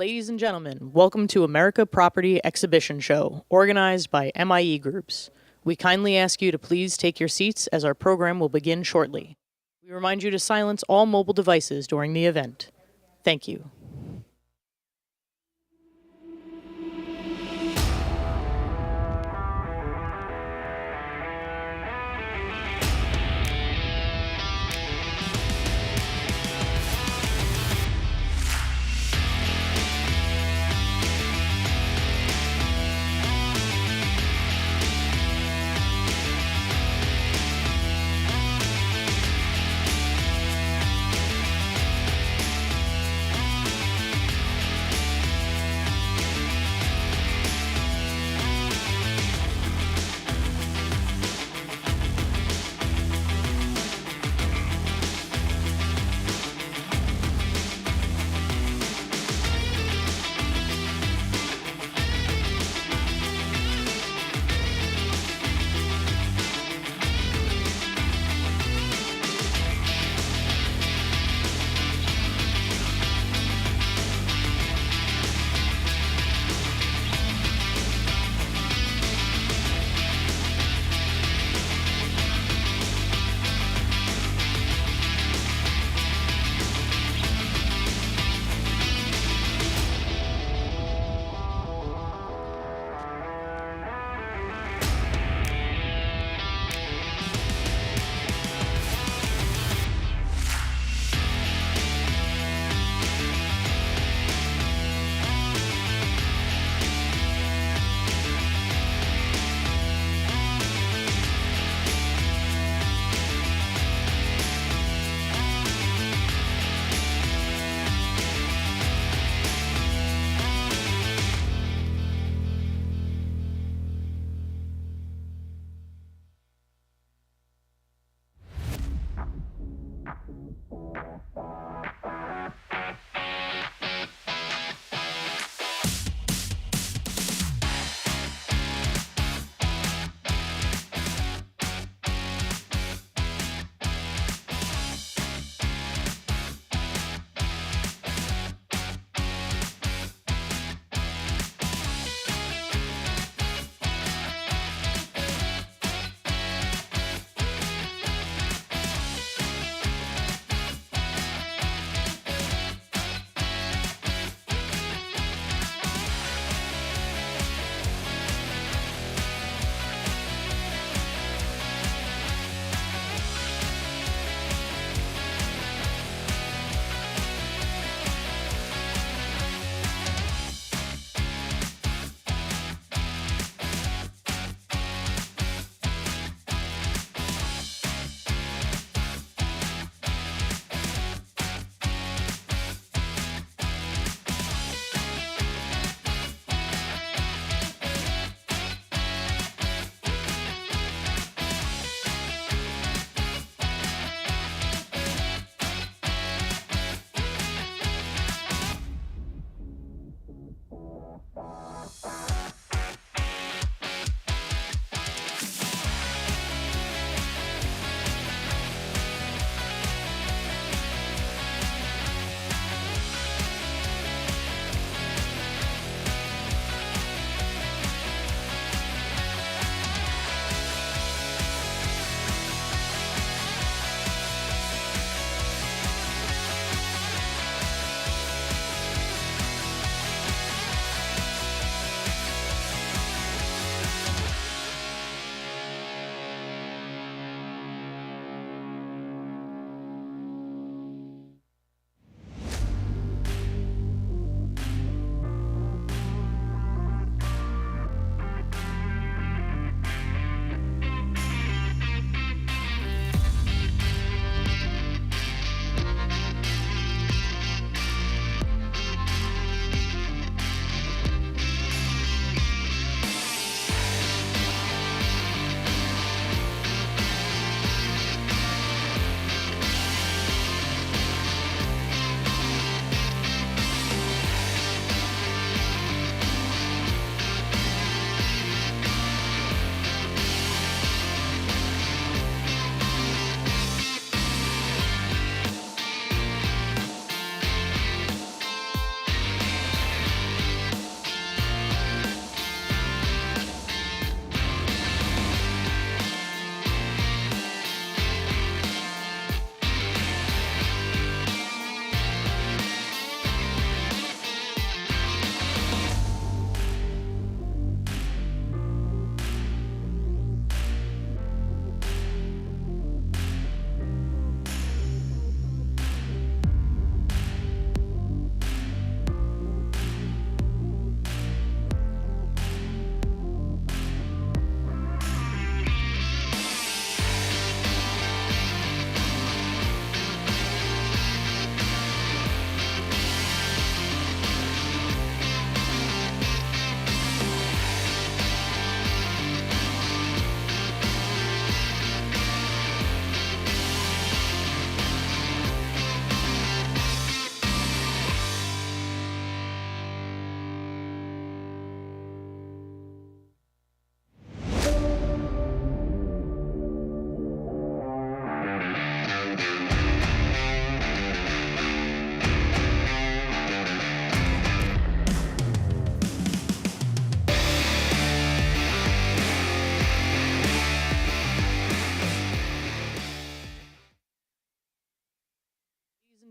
Ladies and gentlemen, welcome to America Property Exhibition Show, organized by MIE Groups. We kindly ask you to please take your seats as our program will begin shortly. We remind you to silence all mobile devices during the event. Thank you.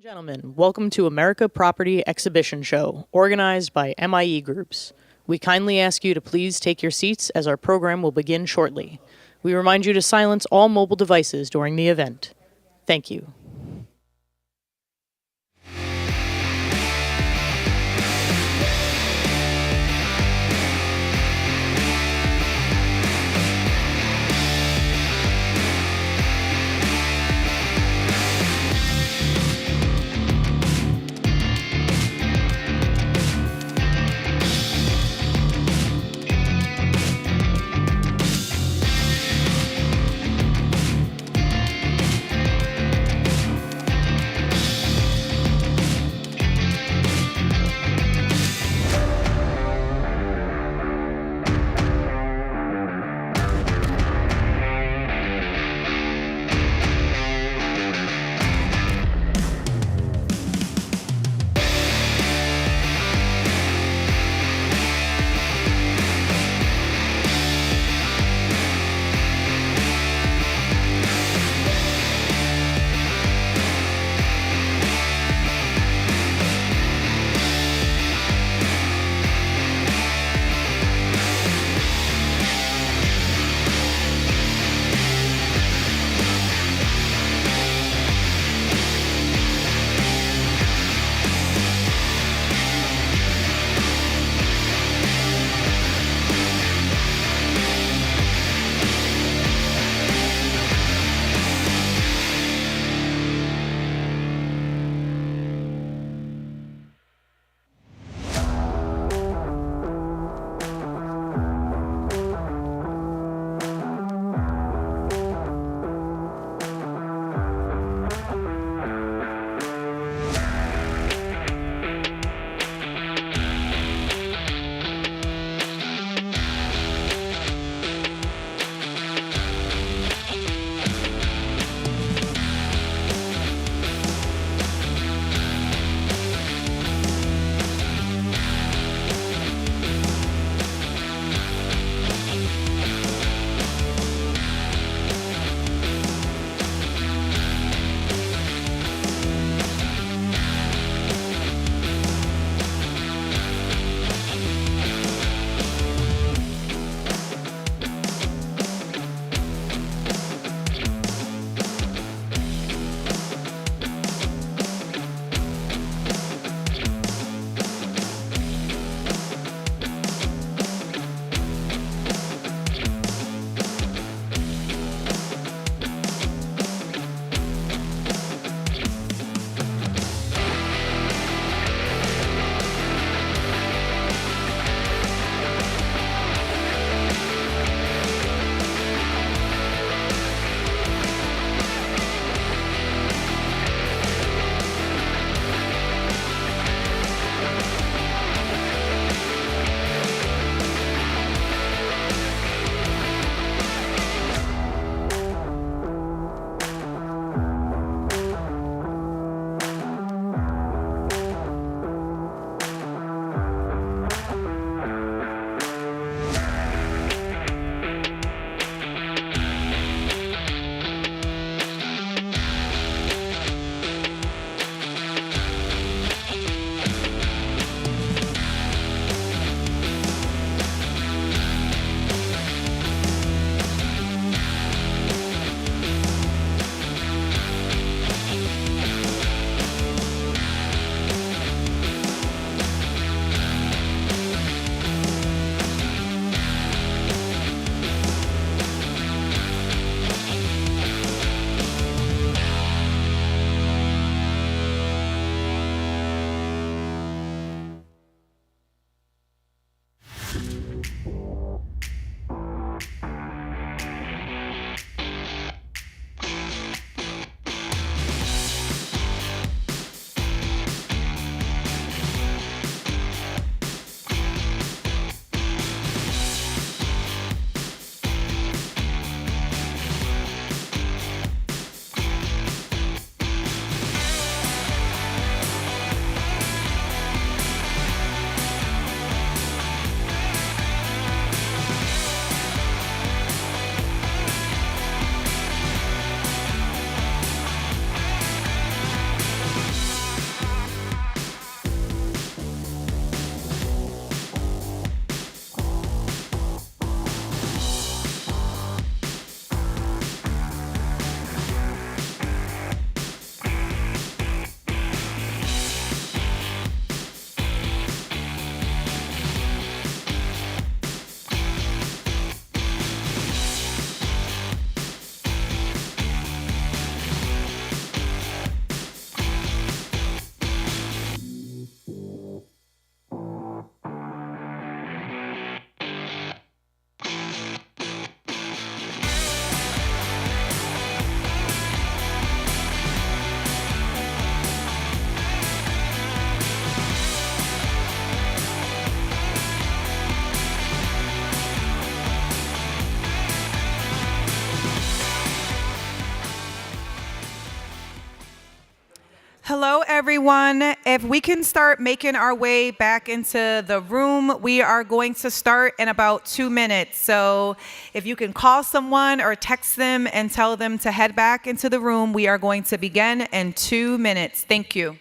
Gentlemen, welcome to America Property Exhibition Show, organized by MIE Groups. We kindly ask you to please take your seats as our program will begin shortly. We remind you to silence all mobile devices during the event. Thank you. Hello, everyone. If we can start making our way back into the room, we are going to start in about 2 minutes. So if you can call someone or text them and tell them to head back into the room, we are going to begin in 2 minutes. Thank you.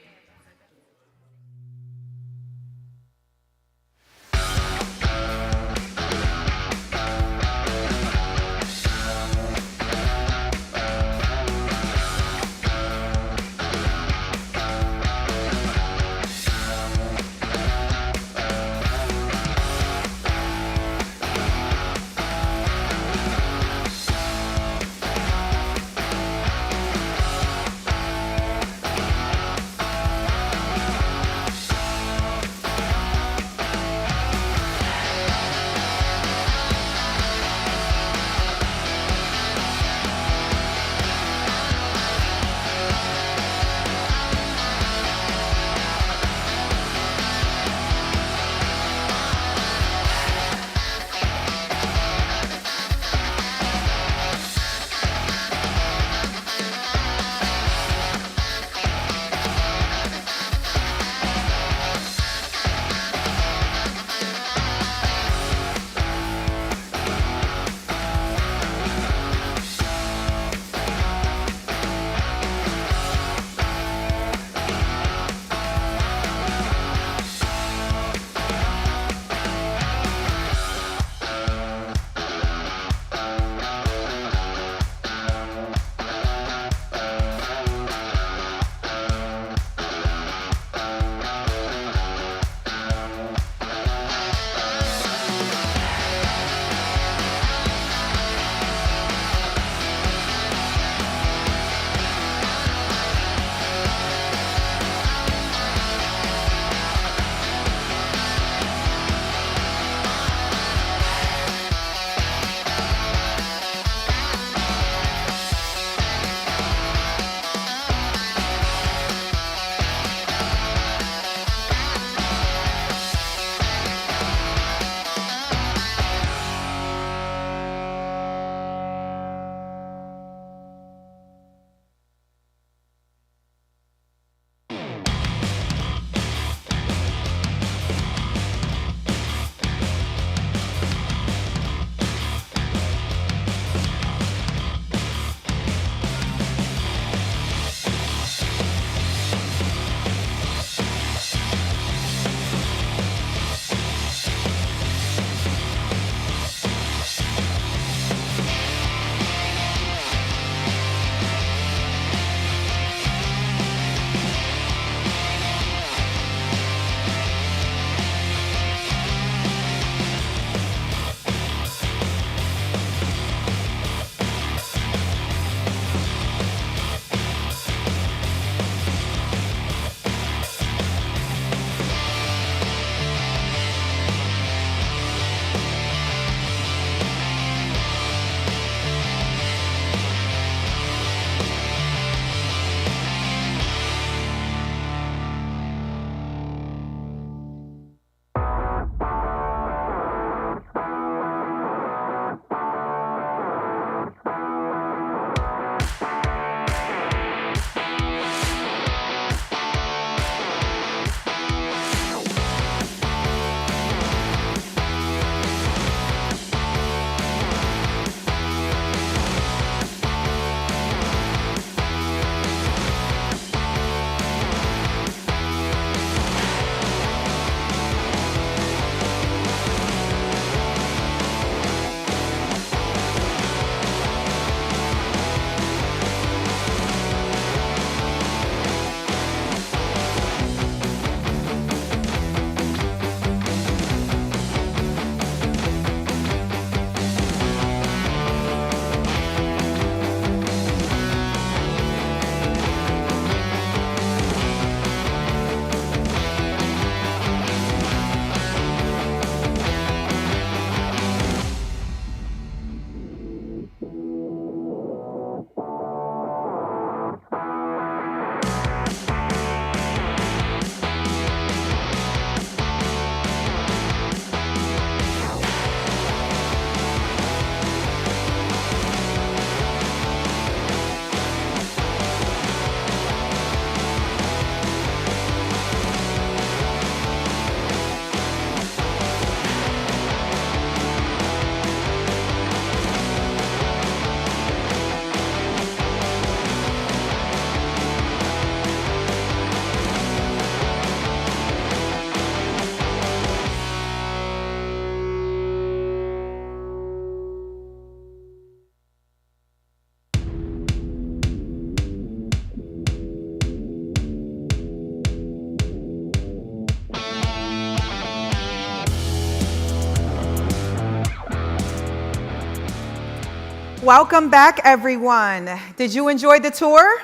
Welcome back, everyone. Did you enjoy the tour?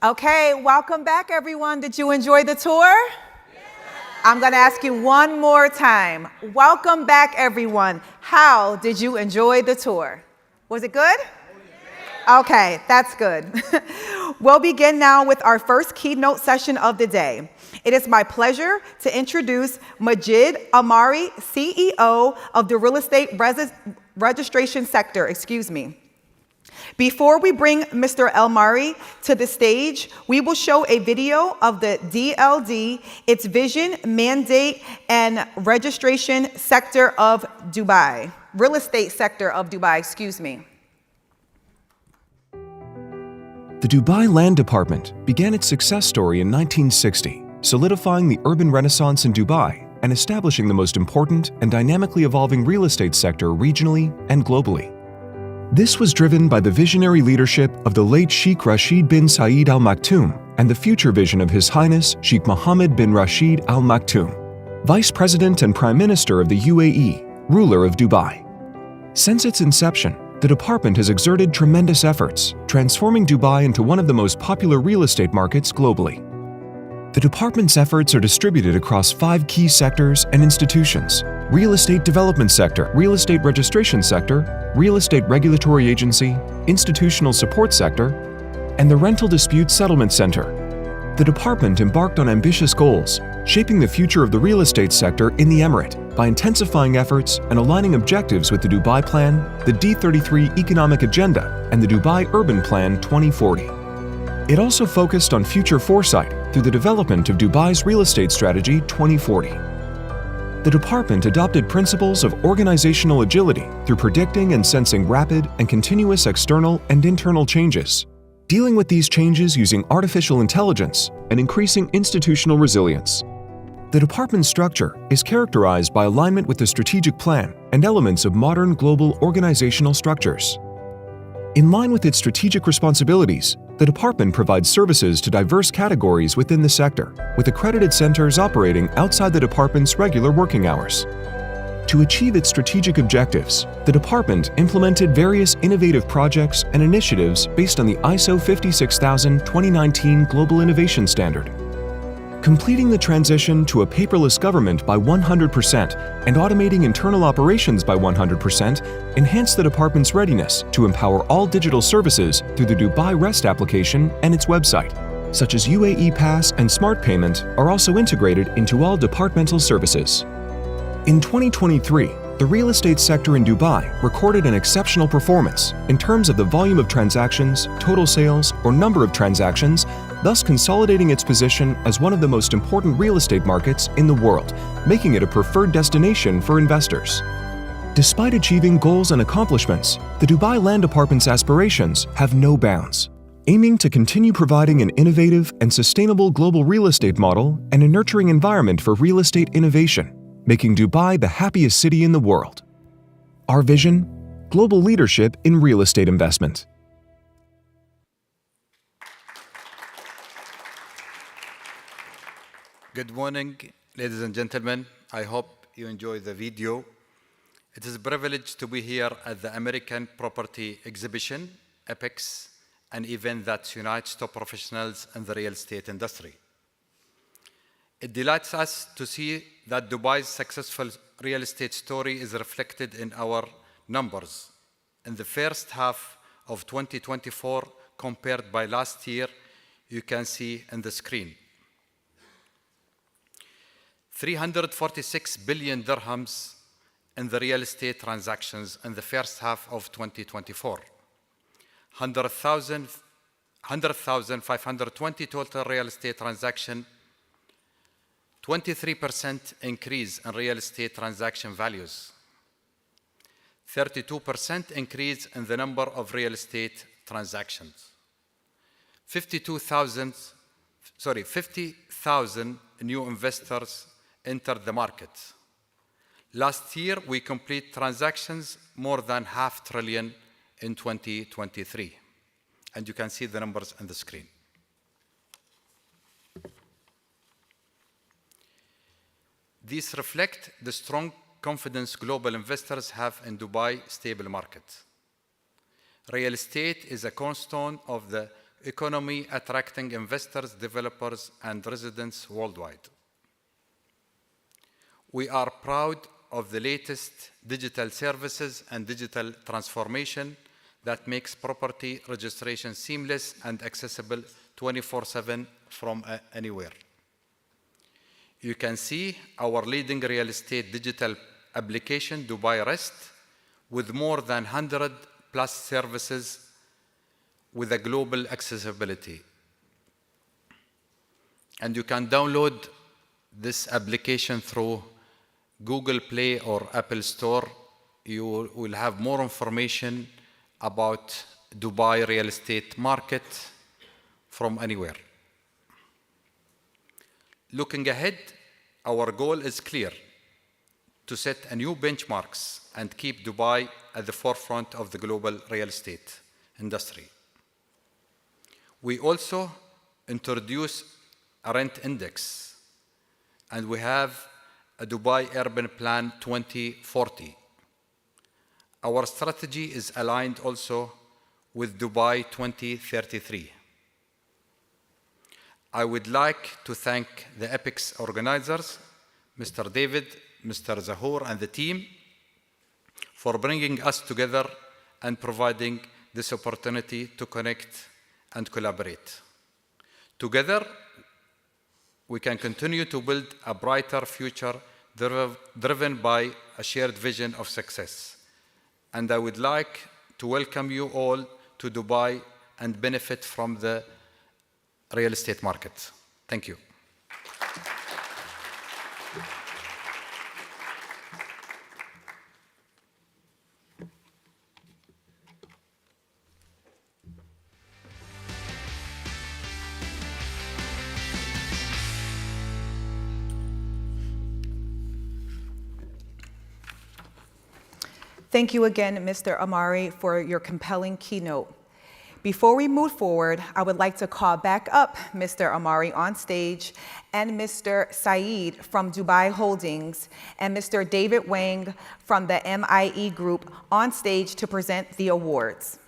Okay, welcome back, everyone. Did you enjoy the tour? I'm going to ask you one more time. Welcome back, everyone. How did you enjoy the tour? Was it good? Okay, that's good. We'll begin now with our first keynote session of the day. It is my pleasure to introduce Majid Amari, CEO of the Real Estate Registration Sector. Before we bring Mr. Elmari to the stage, we will show a video of the DLD, its vision, mandate, and registration sector of Dubai. Real estate sector of Dubai, The Dubai Land Department began its success story in 1960, solidifying the urban renaissance in Dubai and establishing the most important and dynamically evolving real estate sector regionally and globally. This was driven by the visionary leadership of the late Sheikh Rashid bin Saeed Al Maktoum and the future vision of His Highness Sheikh Mohammed bin Rashid Al Maktoum, Vice President and Prime Minister of the UAE, ruler of Dubai. Since its inception, the department has exerted tremendous efforts, transforming Dubai into one of the most popular real estate markets globally. The department's efforts are distributed across 5 key sectors and institutions: Real Estate Development Sector, Real Estate Registration Sector, Real Estate Regulatory Agency, Institutional Support Sector, and the Rental Dispute Settlement Center. The department embarked on ambitious goals, shaping the future of the real estate sector in the Emirate by intensifying efforts and aligning objectives with the Dubai Plan, the D33 Economic Agenda, and the Dubai Urban Plan 2040. It also focused on future foresight through the development of Dubai's Real Estate Strategy 2040. The department adopted principles of organizational agility through predicting and sensing rapid and continuous external and internal changes, dealing with these changes using artificial intelligence and increasing institutional resilience. The department's structure is characterized by alignment with the strategic plan and elements of modern global organizational structures. In line with its strategic responsibilities, the department provides services to diverse categories within the sector, with accredited centers operating outside the department's regular working hours. To achieve its strategic objectives, the department implemented various innovative projects and initiatives based on the ISO 56000-2019 Global Innovation Standard. Completing the transition to a paperless government by 100% and automating internal operations by 100% enhanced the department's readiness to empower all digital services through the Dubai REST application and its website, such as UAE Pass and Smart Payment are also integrated into all departmental services. In 2023, the real estate sector in Dubai recorded an exceptional performance in terms of the volume of transactions, total sales, or number of transactions, thus consolidating its position as one of the most important real estate markets in the world, making it a preferred destination for investors. Despite achieving goals and accomplishments, the Dubai Land Department's aspirations have no bounds, aiming to continue providing an innovative and sustainable global real estate model and a nurturing environment for real estate innovation, making Dubai the happiest city in the world. Our vision: global leadership in real estate investment. Good morning, ladies and gentlemen. I hope you enjoy the video. It is a privilege to be here at the American Property Exhibition, APEX, an event that unites top professionals in the real estate industry. It delights us to see that Dubai's successful real estate story is reflected in our numbers. In the first half of 2024, compared by last year, you can see in the screen. 346 billion dirhams in the real estate transactions in the first half of 2024. 100,520 total real estate transaction, 23% increase in real estate transaction values, 32% increase in the number of real estate transactions, 50,000 new investors entered the market. Last year, we complete transactions more than $500 billion in 2023. And you can see the numbers on the screen. These reflect the strong confidence global investors have in Dubai's stable market. real estate is a cornerstone of the economy, attracting investors, developers, and residents worldwide. We are proud of the latest digital services and digital transformation that makes property registration seamless and accessible 24/7 from anywhere. You can see our leading real estate digital application, Dubai Rest, with more than 100 plus services with a global accessibility. And you can download this application through Google Play or Apple Store. You will have more information about Dubai real estate market from anywhere. Looking ahead, our goal is clear: to set a new benchmarks and keep Dubai at the forefront of the global real estate industry. We also introduce a rent index, and we have a Dubai Urban Plan 2040. Our strategy is aligned also with Dubai 2033. I would like to thank the EPEX organizers, Mr. David, Mr. Zahour, and the team for bringing us together and providing this opportunity to connect and collaborate. Together, we can continue to build a brighter future driven by a shared vision of success. And I would like to welcome you all to Dubai and benefit from the real estate market. Thank you. Thank you again, Mr. Amari, for your compelling keynote. Before we move forward, I would like to call back up Mr. Amari on stage and Mr. Saeed from Dubai Holdings and Mr. David Wang from the MIE Group on stage to present the awards.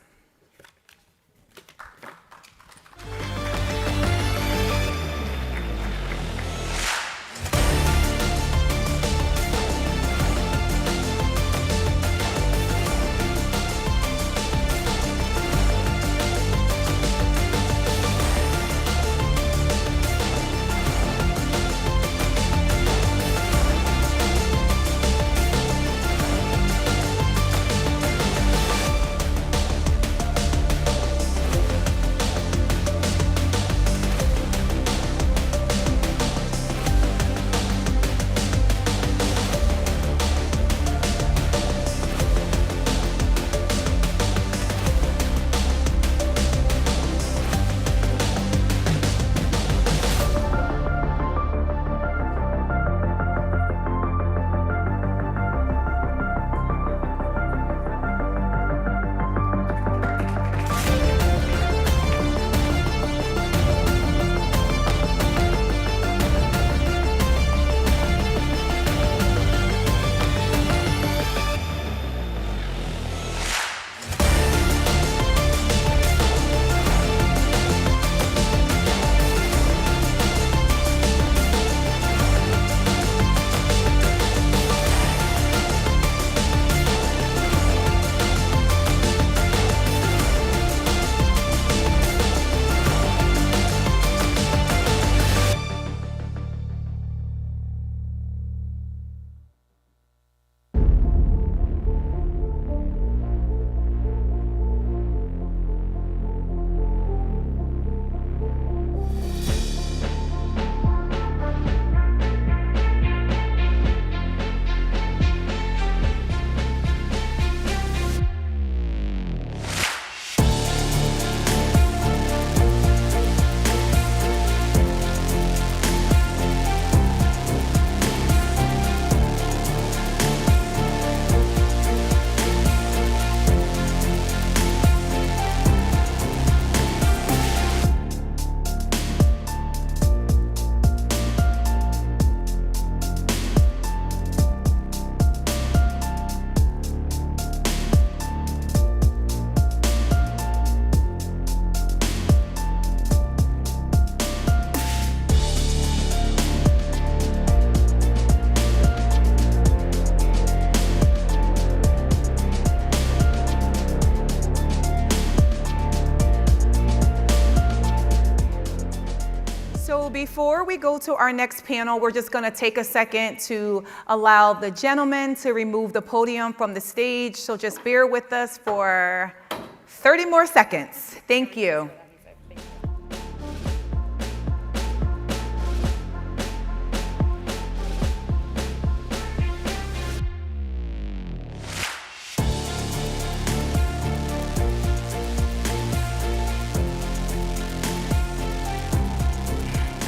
before we go to our next panel, we're just going to take a second to allow the gentleman to remove the podium from the stage. So just bear with us for 30 more seconds. Thank you.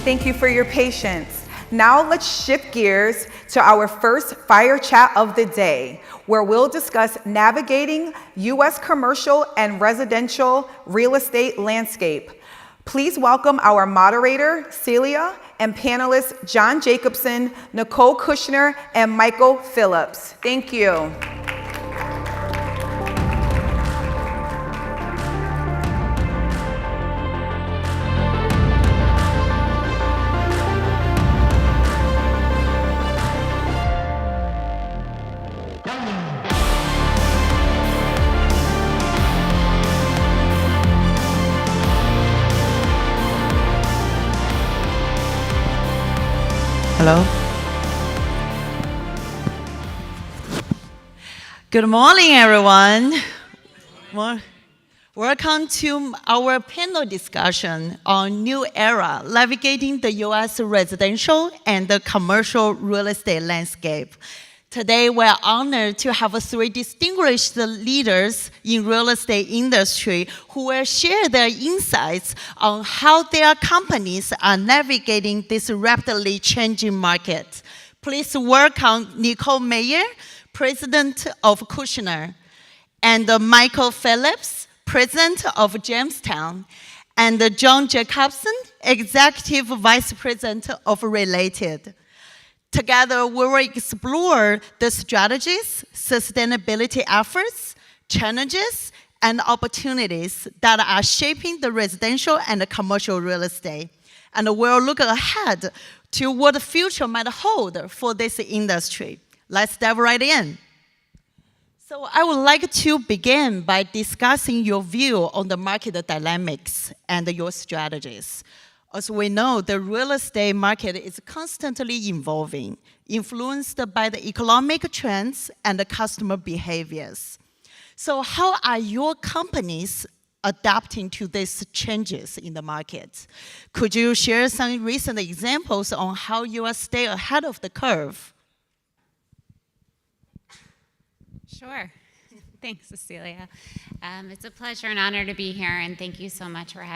Thank you for your patience. Now let's shift gears to our first fire chat of the day, where we'll discuss navigating U.S. commercial and residential real estate landscape. Please welcome our moderator, Celia, and panelists John Jacobson, Nicole Kushner, and Michael Phillips. Thank you. Hello. Good morning, everyone. Welcome to our panel discussion on New Era, Navigating the U.S. Residential and the Commercial Real Estate Landscape. Today, we're honored to have three distinguished leaders in real estate industry who will share their insights on how their companies are navigating this rapidly changing market. Please welcome Nicole Mayer, President of Kushner, and Michael Phillips, President of Jamestown, and John Jacobson, Executive Vice President of Related. Together, we will explore the strategies, sustainability efforts, challenges, and opportunities that are shaping the residential and commercial real estate. And we'll look ahead to what the future might hold for this industry. Let's dive right in. So I would like to begin by discussing your view on the market dynamics and your strategies. As we know, the real estate market is constantly evolving, influenced by the economic trends and the customer behaviors. So how are your companies adapting to these changes in the market? Could you share some recent examples on how you are staying ahead of the curve? Sure. Thanks, Cecilia. It's a pleasure and honor to be here, and thank you so much for having me.